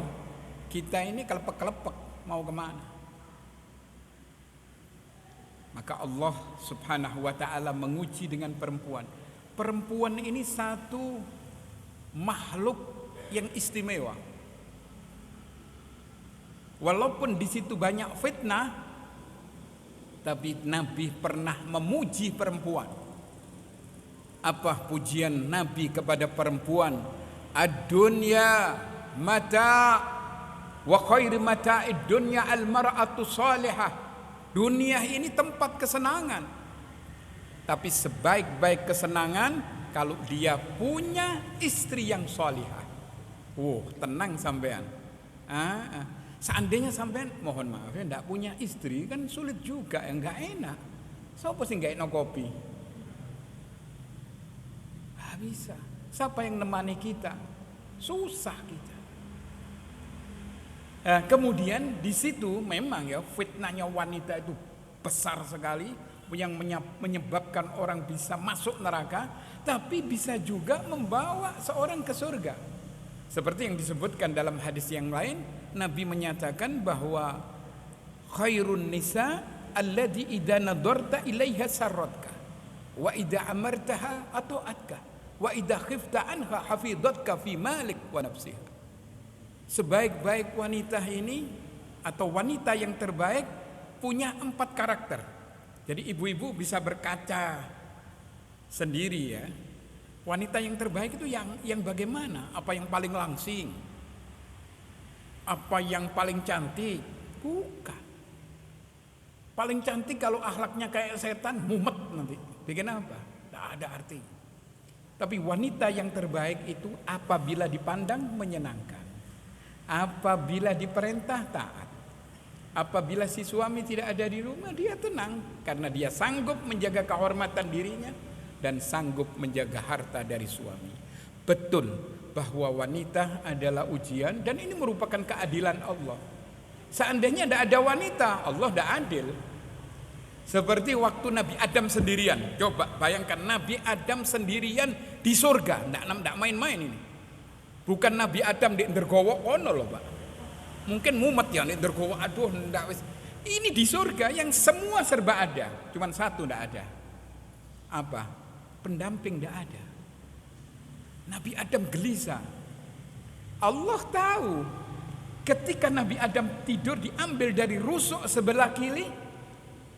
kita ini kelepek-kelepek mau kemana? Maka Allah subhanahu wa ta'ala menguji dengan perempuan. Perempuan ini satu makhluk yang istimewa. Walaupun di situ banyak fitnah, tapi Nabi pernah memuji perempuan. Apa pujian Nabi kepada perempuan? Ad-dunya mata' wa khairu mata'id dunya al-mar'atu salihah. Dunia ini tempat kesenangan, tapi sebaik-baik kesenangan kalau dia punya istri yang salihah. Tenang sampean. Seandainya sampean, mohon maaf ya, tidak punya istri kan sulit juga, ya nggak enak. Siapa sih nggak enak kopi? Nggak bisa. Siapa yang nemani kita? Susah kita. Kemudian di situ memang ya fitnahnya wanita itu besar sekali, yang menyebabkan orang bisa masuk neraka, tapi bisa juga membawa seorang ke surga. Seperti yang disebutkan dalam hadis yang lain, Nabi menyatakan bahwa khairun nisa alladhi idza nadarta ilaiha sarratka wa idza amartaha ata'atka wa idza khifta anha hafidhatka fi malik wa nafsiha. Sebaik-baik wanita ini atau wanita yang terbaik punya 4 karakter. Jadi ibu-ibu bisa berkaca sendiri ya. Wanita yang terbaik itu yang bagaimana? Apa yang paling langsing? Apa yang paling cantik? Bukan. Paling cantik kalau akhlaknya kayak setan, mumet nanti. Bikin apa? Tidak ada arti. Tapi wanita yang terbaik itu apabila dipandang menyenangkan. Apabila diperintah taat. Apabila si suami tidak ada di rumah, dia tenang karena dia sanggup menjaga kehormatan dirinya dan sanggup menjaga harta dari suami. Betul bahwa wanita adalah ujian dan ini merupakan keadilan Allah. Seandainya tidak ada wanita, Allah tidak adil. Seperti waktu Nabi Adam sendirian. Coba bayangkan Nabi Adam sendirian di surga, tidak main-main ini. Bukan Nabi Adam di ndergowo ono loh Pak. Mungkin mumet ya di ndergowo, aduh ndak wis. Ini di surga yang semua serba ada, cuman satu ndak ada. Apa? Pendamping ndak ada. Nabi Adam gelisah. Allah tahu ketika Nabi Adam tidur diambil dari rusuk sebelah kiri,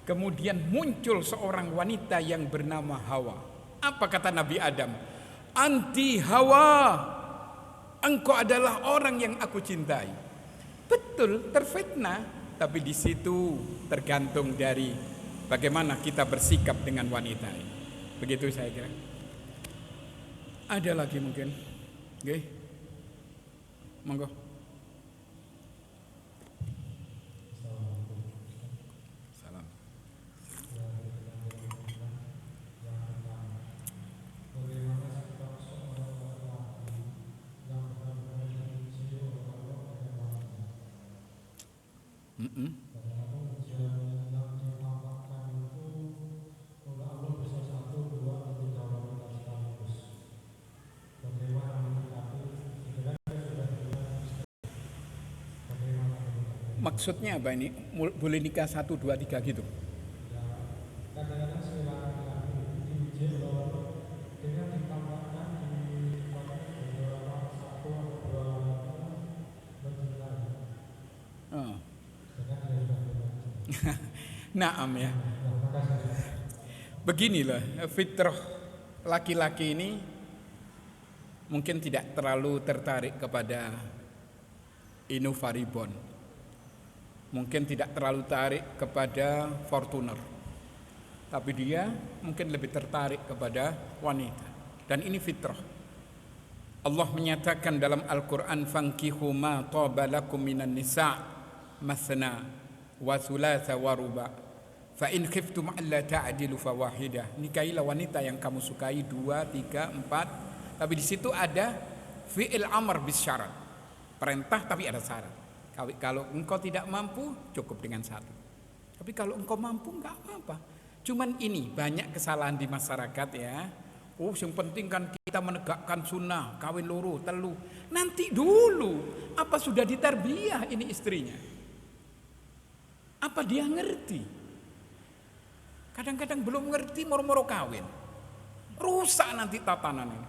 kemudian muncul seorang wanita yang bernama Hawa. Apa kata Nabi Adam? Anti Hawa. Engkau adalah orang yang aku cintai. Betul, terfitnah, tapi di situ tergantung dari bagaimana kita bersikap dengan wanita. Begitu saya kira. Ada lagi mungkin? Oke. Monggo. Salam. Maksudnya apa ini? Boleh nikah 1, 2, 3 gitu? Oh. Naam ya. Beginilah fitrah laki-laki ini mungkin tidak terlalu tertarik kepada Innova Reborn. Mungkin tidak terlalu tarik kepada Fortuner. Tapi dia mungkin lebih tertarik kepada wanita. Dan ini fitrah. Allah menyatakan dalam Al-Quran, fankihu ma taba lakum minan nisa' masna wa thulatha wa ruba. Fa in khiftum alla ta'dilu fawahidah. Nikahilah wanita yang kamu sukai 2, 3, 4. Tapi di situ ada fi'il amr bis syarat. Perintah tapi ada syarat. Kalau engkau tidak mampu cukup dengan 1. Tapi kalau engkau mampu enggak apa-apa. Cuman ini banyak kesalahan di masyarakat ya. Oh, yang penting kan kita menegakkan sunnah, kawin loro, telu. Nanti dulu, apa sudah ditarbiyah ini istrinya? Apa dia ngerti? Kadang-kadang belum ngerti, moro-moro kawin. Rusak nanti tatanan ini.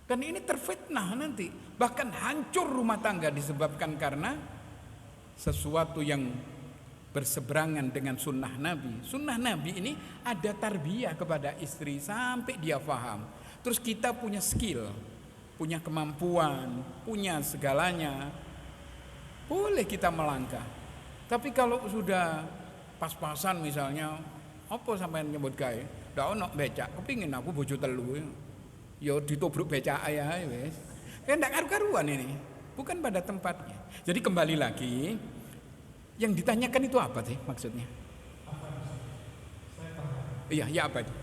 Dan ini terfitnah nanti. Bahkan hancur rumah tangga disebabkan karena sesuatu yang berseberangan dengan sunnah Nabi. Sunnah Nabi ini ada tarbiyah kepada istri sampai dia paham. Terus kita punya skill, punya kemampuan, punya segalanya, boleh kita melangkah. Tapi kalau sudah pas-pasan misalnya, apa sampean nyebut gawe? Ndak ono becak, kepingin aku bojo telu. Ya ditobruk becak ae wis. Kan ndak karu-karuan ini. Bukan pada tempatnya. Jadi kembali lagi, yang ditanyakan itu apa sih maksudnya? Iya, ya apa itu?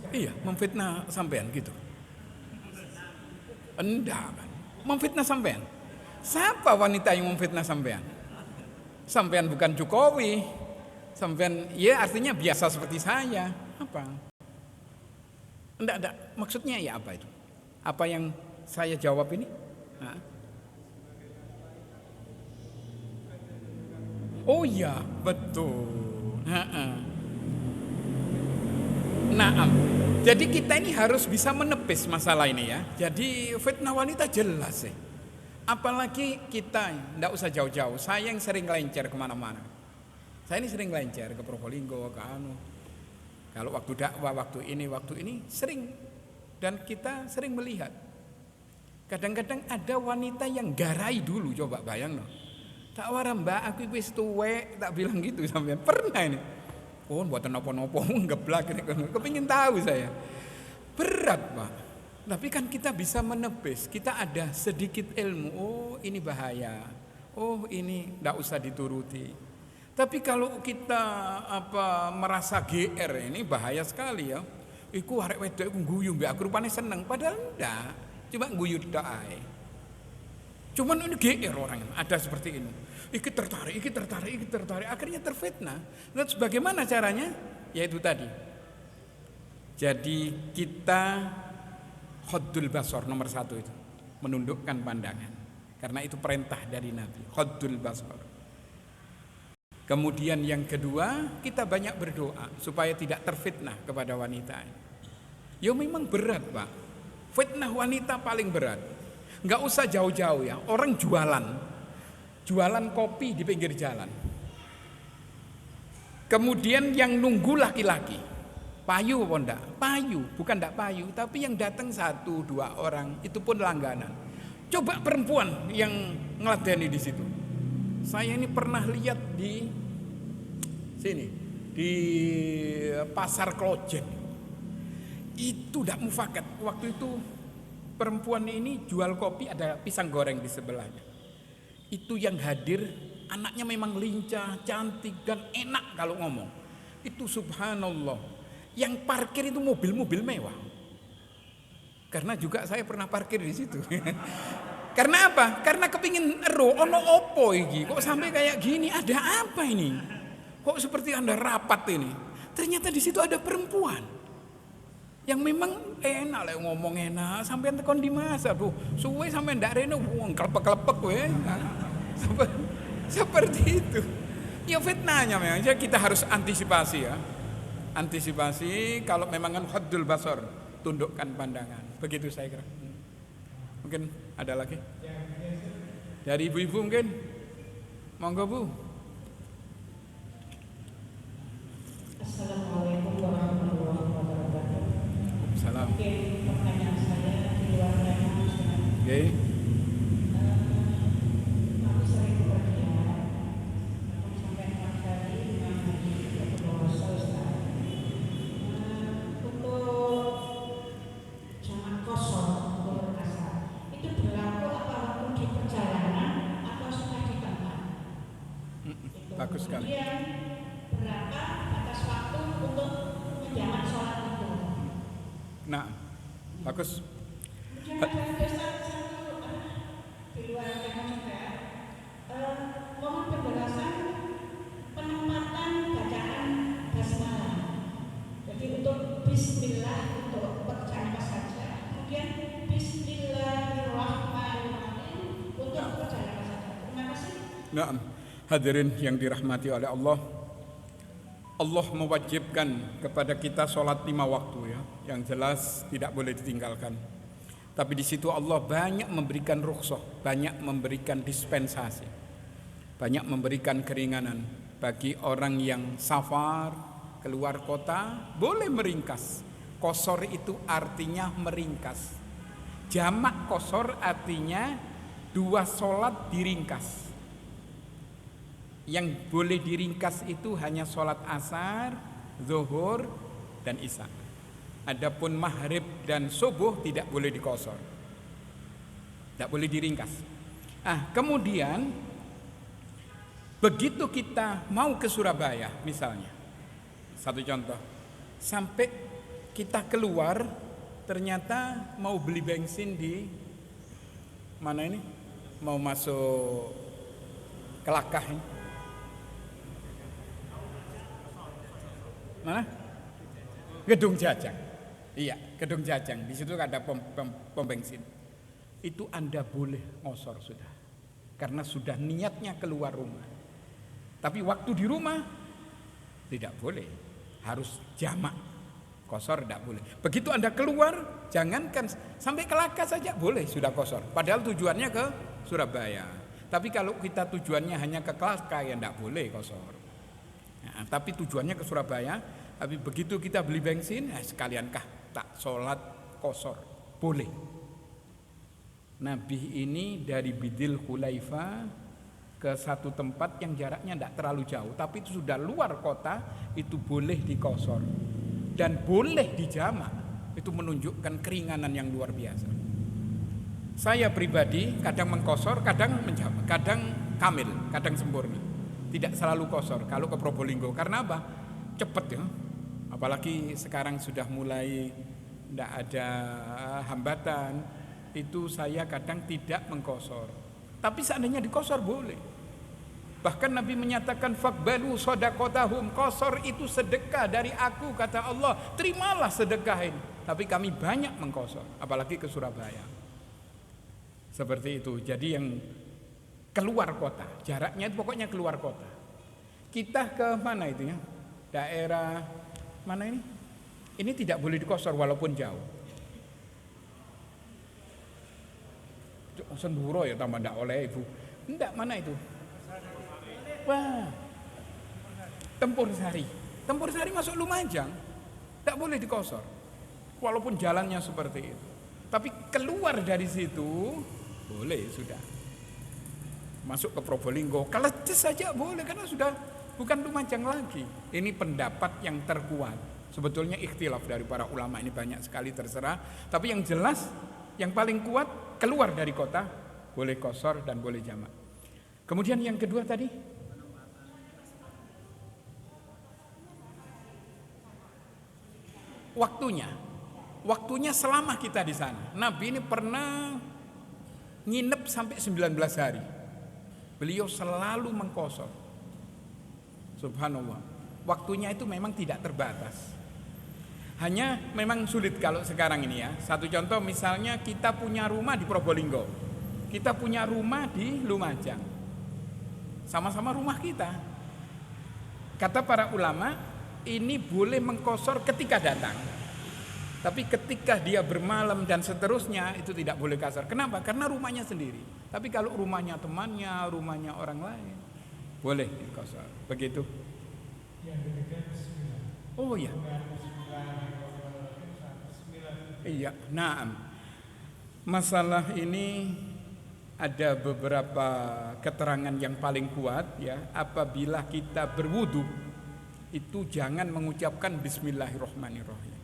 Iya, memfitnah sampean gitu. Enggak kan? Memfitnah sampean. Siapa wanita yang memfitnah sampean? Sampean bukan Jokowi. Sampean ya artinya biasa seperti saya. Apa? Enggak. Maksudnya ya apa itu? Apa yang saya jawab ini? Hah? Oh iya, betul. Naam. Jadi kita ini harus bisa menepis masalah ini ya. Jadi fitnah wanita jelas sih. Apalagi kita, enggak usah jauh-jauh. Saya yang sering lencer kemana-mana. Saya ini sering lencer ke Probolinggo, ke anu. Kalau waktu dakwah, waktu ini sering. Dan kita sering melihat. Kadang-kadang ada wanita yang garai dulu, coba bayang no. Tak wara mbak, aku wis tuwek, tak bilang gitu sampean. Pernah ini. Oh, buatan nopo-nopo, ngeblak ini. Kepingin tahu saya. Berat Pak. Tapi kan kita bisa menepis. Kita ada sedikit ilmu. Oh, ini bahaya. Oh, ini ndak usah dituruti. Tapi kalau kita merasa GR ini bahaya sekali ya. Iku arek wedok iku guyu mbek aku rupane seneng padahal ndak. Cuma guyu tok ae. Cuman ini GR orang ada seperti ini. Iki tertarik. Akhirnya terfitnah. Lalu bagaimana caranya? Yaitu tadi. Jadi kita Haddul basar nomor 1 itu. Menundukkan pandangan. Karena itu perintah dari Nabi. Haddul basar. Kemudian yang kedua, kita banyak berdoa supaya tidak terfitnah kepada wanita. Ya memang berat Pak. Fitnah wanita paling berat. Nggak usah jauh-jauh ya. Orang jualan kopi di pinggir jalan. Kemudian yang nunggu laki-laki. Payu apa enggak? Payu, bukan enggak payu, tapi yang datang 1, 2 orang, itu pun langganan. Coba perempuan yang ngeladeni di situ. Saya ini pernah lihat di sini, di Pasar Klojen. Itu enggak mufakat. Waktu itu perempuan ini jual kopi, ada pisang goreng di sebelahnya. Itu yang hadir, anaknya memang lincah, cantik, dan enak kalau ngomong. Itu subhanallah. Yang parkir itu mobil-mobil mewah. Karena juga saya pernah parkir di situ. Karena apa? Karena kepingin ono opo iki. Kok sampai kayak gini? Ada apa ini? Kok seperti Anda rapat ini? Ternyata di situ ada perempuan. Yang memang enak lah ngomong enak. Sampai tekon di masa tuh. Suwe sampai ndak rene kelepek-kelepek we. Seperti itu. Ya fitnahnya memang. Jadi kita harus antisipasi ya. Antisipasi kalau memang kan haddul basar, tundukkan pandangan. Begitu saya kira. Mungkin ada lagi? Dari ibu-ibu mungkin? Monggo Bu. Assalamualaikum warahmatullahi wabarakatuh. Salam. Oke, pertanyaan saya di luar tema. Oke. Aku sering bepergian, aku sampai 4 kali dengan haji ke Pulau Ustaz. Untuk sekali. Kemudian berapa batas waktu untuk menjamak sholat itu? Nah, bagus. Kemudian ada satu di luar tema juga, mohon penjelasan penempatan bacaan basmalah. Jadi untuk Bismillah untuk pekerjaan apa saja, kemudian Bismillahirrahmanirrahim untuk pekerjaan apa saja. Terima kasih. Nah, hadirin yang dirahmati oleh Allah, Allah mewajibkan kepada kita sholat 5 waktu ya, yang jelas tidak boleh ditinggalkan. Tapi di situ Allah banyak memberikan rukhsah, banyak memberikan dispensasi, banyak memberikan keringanan bagi orang yang safar keluar kota, boleh meringkas. Qashar itu artinya meringkas. Jamak qashar artinya 2 sholat diringkas. Yang boleh diringkas itu hanya sholat asar, zuhur, dan isya. Adapun maghrib dan subuh tidak boleh diqashar, tidak boleh diringkas. Kemudian begitu kita mau ke Surabaya misalnya, satu contoh, sampai kita keluar ternyata mau beli bensin di mana ini, mau masuk Kelakah ini. Mana? Gedung Jajang. Iya, Gedung Jajang. Di situ ada pom bensin. Itu Anda boleh ngosor sudah, karena sudah niatnya keluar rumah. Tapi waktu di rumah tidak boleh, harus jamak. Qashar tidak boleh. Begitu Anda keluar, jangankan sampai Kelakah saja boleh sudah qashar. Padahal tujuannya ke Surabaya. Tapi kalau kita tujuannya hanya ke Kelakah, ya tidak boleh qashar. Nah, tapi tujuannya ke Surabaya. Tapi begitu kita beli bensin, sekaliankah tak sholat qashar, boleh. Nabi ini dari Bidil Khulaifa ke satu tempat yang jaraknya tidak terlalu jauh, tapi itu sudah luar kota, itu boleh diqashar dan boleh dijamak. Itu menunjukkan keringanan yang luar biasa. Saya pribadi kadang mengqashar, kadang menjamak, kadang kamil, kadang sempurna. Tidak selalu qashar kalau ke Probolinggo. Karena apa? Cepat ya. Apalagi sekarang sudah mulai tidak ada hambatan, itu saya kadang tidak mengqashar. Tapi seandainya diqashar boleh. Bahkan Nabi menyatakan faqbalu shadaqatahum, qashar itu sedekah dari aku, kata Allah, terimalah sedekah ini. Tapi kami banyak mengqashar, apalagi ke Surabaya. Seperti itu. Jadi yang keluar kota, jaraknya itu pokoknya keluar kota. Kita ke mana itu ya? Daerah mana ini? Ini tidak boleh diqashar walaupun jauh. Senduro ya tambah ndak oleh ibu. Enggak, mana itu? Wah. Tempur Sari. Tempur Sari masuk Lumajang. Enggak boleh diqashar. Walaupun jalannya seperti itu. Tapi keluar dari situ boleh sudah. Masuk ke Probolinggo, Keleces saja boleh karena sudah bukan Lumajang lagi. Ini pendapat yang terkuat. Sebetulnya ikhtilaf dari para ulama ini banyak sekali, terserah. Tapi yang jelas, yang paling kuat, keluar dari kota boleh qashar dan boleh jamak. Kemudian yang kedua tadi, waktunya selama kita di sana. Nabi ini pernah nginep sampai 19 hari. Beliau selalu mengqashar. Subhanallah. Waktunya itu memang tidak terbatas. Hanya memang sulit kalau sekarang ini ya. Satu contoh misalnya kita punya rumah di Probolinggo, kita punya rumah di Lumajang, sama-sama rumah kita. Kata para ulama, ini boleh mengqashar ketika datang. Tapi ketika dia bermalam dan seterusnya itu tidak boleh qashar. Kenapa? Karena rumahnya sendiri. Tapi kalau rumahnya temannya, rumahnya orang lain, boleh qashar. Begitu. Oh iya. Iya, nah, masalah ini ada beberapa keterangan yang paling kuat ya. Apabila kita berwudu itu jangan mengucapkan Bismillahirrahmanirrahim.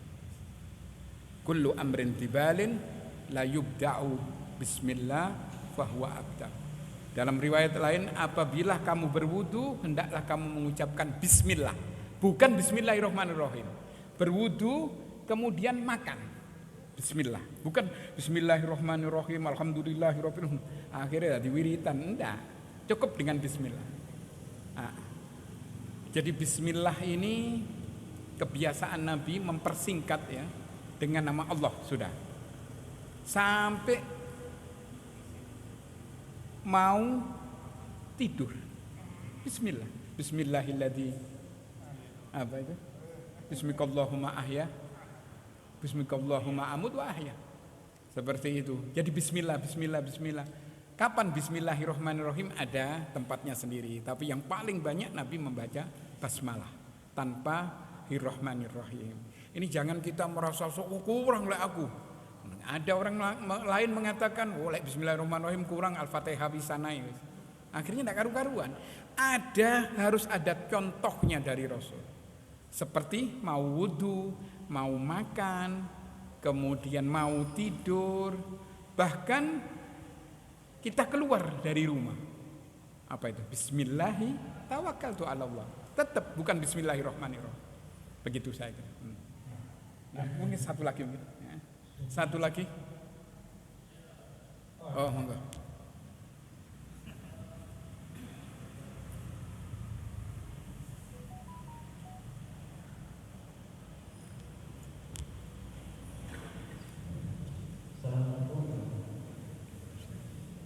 Kullu amrin tibalin la yubda'u bismillah fahuwa abda. Dalam riwayat lain, apabila kamu berwudu, hendaklah kamu mengucapkan bismillah. Bukan bismillahirrahmanirrahim. Berwudu kemudian makan. Bismillah. Bukan bismillahirrahmanirrahim, alhamdulillahirrahmanirrahim. Akhirnya diwiritan. Enggak. Cukup dengan bismillah. Nah, jadi bismillah ini kebiasaan Nabi mempersingkat ya dengan nama Allah sudah. Sampai mau tidur, bismillah, bismillahilladzi apa itu, bismikallahumma ahya, bismikallahumma amut wa ahya, seperti itu. Jadi bismillah, bismillah, bismillah. Kapan bismillahirrahmanirrahim? Ada tempatnya sendiri, tapi yang paling banyak Nabi membaca basmalah tanpa irrahmanirrahim. Ini jangan kita merasa kurang lah aku. Ada orang lain mengatakan, oh bismillahirrahmanirrahim kurang, Al-Fatihah bisa naik. Akhirnya tidak karu-karuan. Harus ada contohnya dari Rasul. Seperti mau wudu, mau makan, kemudian mau tidur, bahkan kita keluar dari rumah. Apa itu? Bismillahi tawakkaltu 'ala Allah. Tetap bukan bismillahirrahmanirrahim. Begitu saya kira. Nah, mungkin satu lagi mungkin. Satu lagi. Oh, enggak.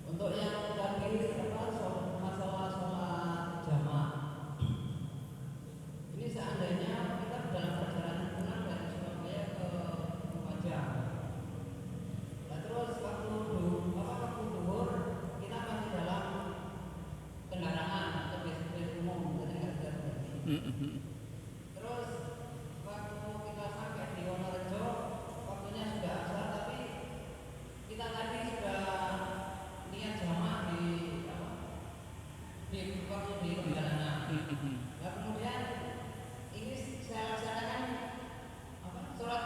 Untuk yang tadi masalah sholat jamaah, ini seandainya kita dalam perjalanan pulang dari Surabaya ke Lumajang, nah terus waktu duhur kita masih dalam kendaraan atau bis umum, terus waktu kita sampai di Wonorejo, waktunya sudah asar, tapi kita tadi sudah niat jamaah di waktu di perjalanan. Nah kemudian ini saya laksanakan sholat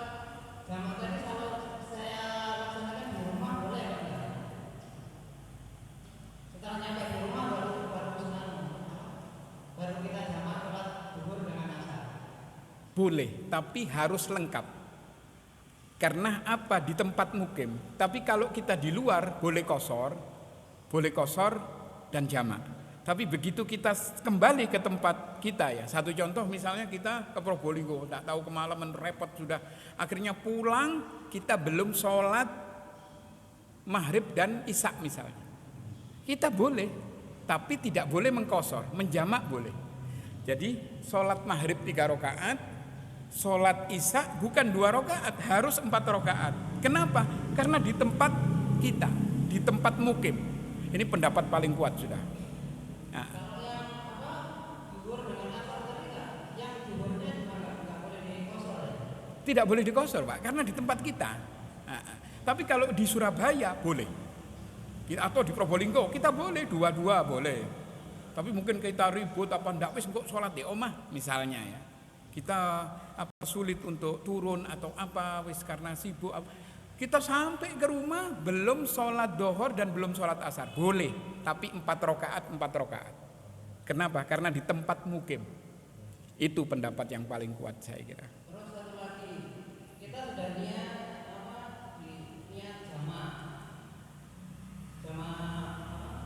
jamaah tadi kalau saya laksanakan di rumah boleh kan? Setelah nyampe di rumah baru kita jamaah sholat zuhur dengan asar. Boleh, tapi harus lengkap. Karena apa? Di tempat mukim. Tapi kalau kita di luar boleh kosor dan jamak. Tapi begitu kita kembali ke tempat kita ya. Satu contoh misalnya kita ke Probolinggo, tak tahu kemalaman repot sudah. Akhirnya pulang kita belum sholat maghrib dan isya misalnya. Kita boleh, tapi tidak boleh mengkosor, menjamak boleh. Jadi sholat maghrib 3 rakaat, sholat isya bukan 2 rakaat, harus 4 rakaat. Kenapa? Karena di tempat kita, di tempat mukim. Ini pendapat paling kuat sudah. Nah. Kalau yang zuhur dengan asar tadi yang zuhurnya juga nggak boleh dikosor ya? Tidak boleh dikosor Pak, karena di tempat kita. Nah, tapi kalau di Surabaya boleh, atau di Probolinggo kita boleh, dua-dua boleh. Tapi mungkin kita ribut apa ndak wis kok sholat di omah misalnya ya. Kita sulit untuk turun atau apa wis karena sibuk. Kita sampai ke rumah belum sholat dohor dan belum sholat asar, boleh, tapi 4 rakaat. Kenapa? Karena di tempat mukim. Itu pendapat yang paling kuat saya kira. Terus satu lagi, kita sudah niat niat jamaah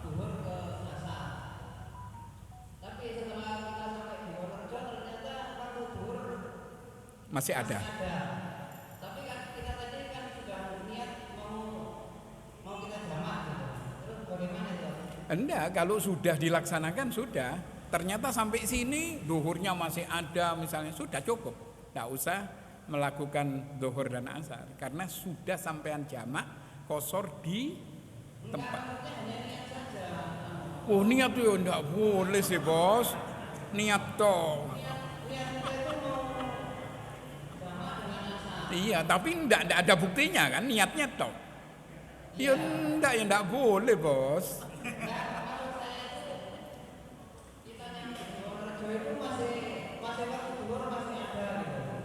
zuhur ke asar. Tapi setelah kita sampai di Wonorejo ternyata waktu zuhur Masih ada. Tapi kan kita tadi kan sudah niat mau kita jamaah gitu. Terus bagaimana itu? Enggak, kalau sudah dilaksanakan sudah. Ternyata sampai sini duhurnya masih ada misalnya, sudah cukup. Tidak usah melakukan duhur dan asar karena sudah sampean jamak kosor di tempat. Oh niat itu enggak boleh sih bos. Niat toh. Iya, tapi enggak ada buktinya kan, niatnya toh. Ya enggak boleh bos.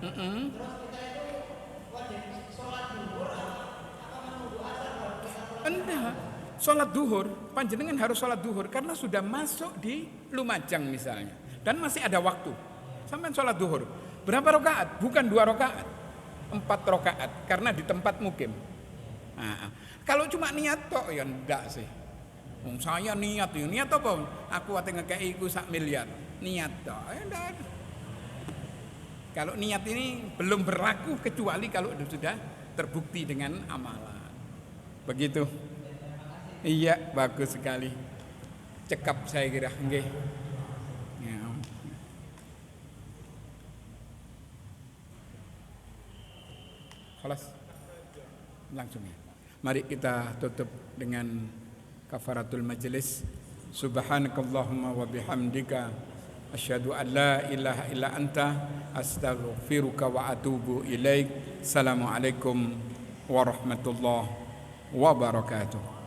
Terus kita itu wajib sholat zuhur apa menunggu asar baru kita pulang? Enggak, sholat duhur, panjenengan harus sholat duhur karena sudah masuk di Lumajang misalnya, dan masih ada waktu. Sampai sholat duhur, berapa rakaat? Bukan 2 rakaat, 4 rakaat karena di tempat mukim. Nah, kalau cuma niat tok ya enggak sih. Saya niat apa? Aku ate ngekei iku 1 miliar. Niat tok, ya enggak ada. Kalau niat ini belum berlaku kecuali kalau sudah terbukti dengan amalan. Begitu. Iya, bagus sekali. Cekap saya kira, nggih. Ya. Khalas. Langsung ya. Mari kita tutup dengan kafaratul majelis. Subhanakallahumma wa bihamdika asyhadu an la ilaha illa anta astaghfiruka wa atubu ilaik. Assalamualaikum warahmatullahi wabarakatuh.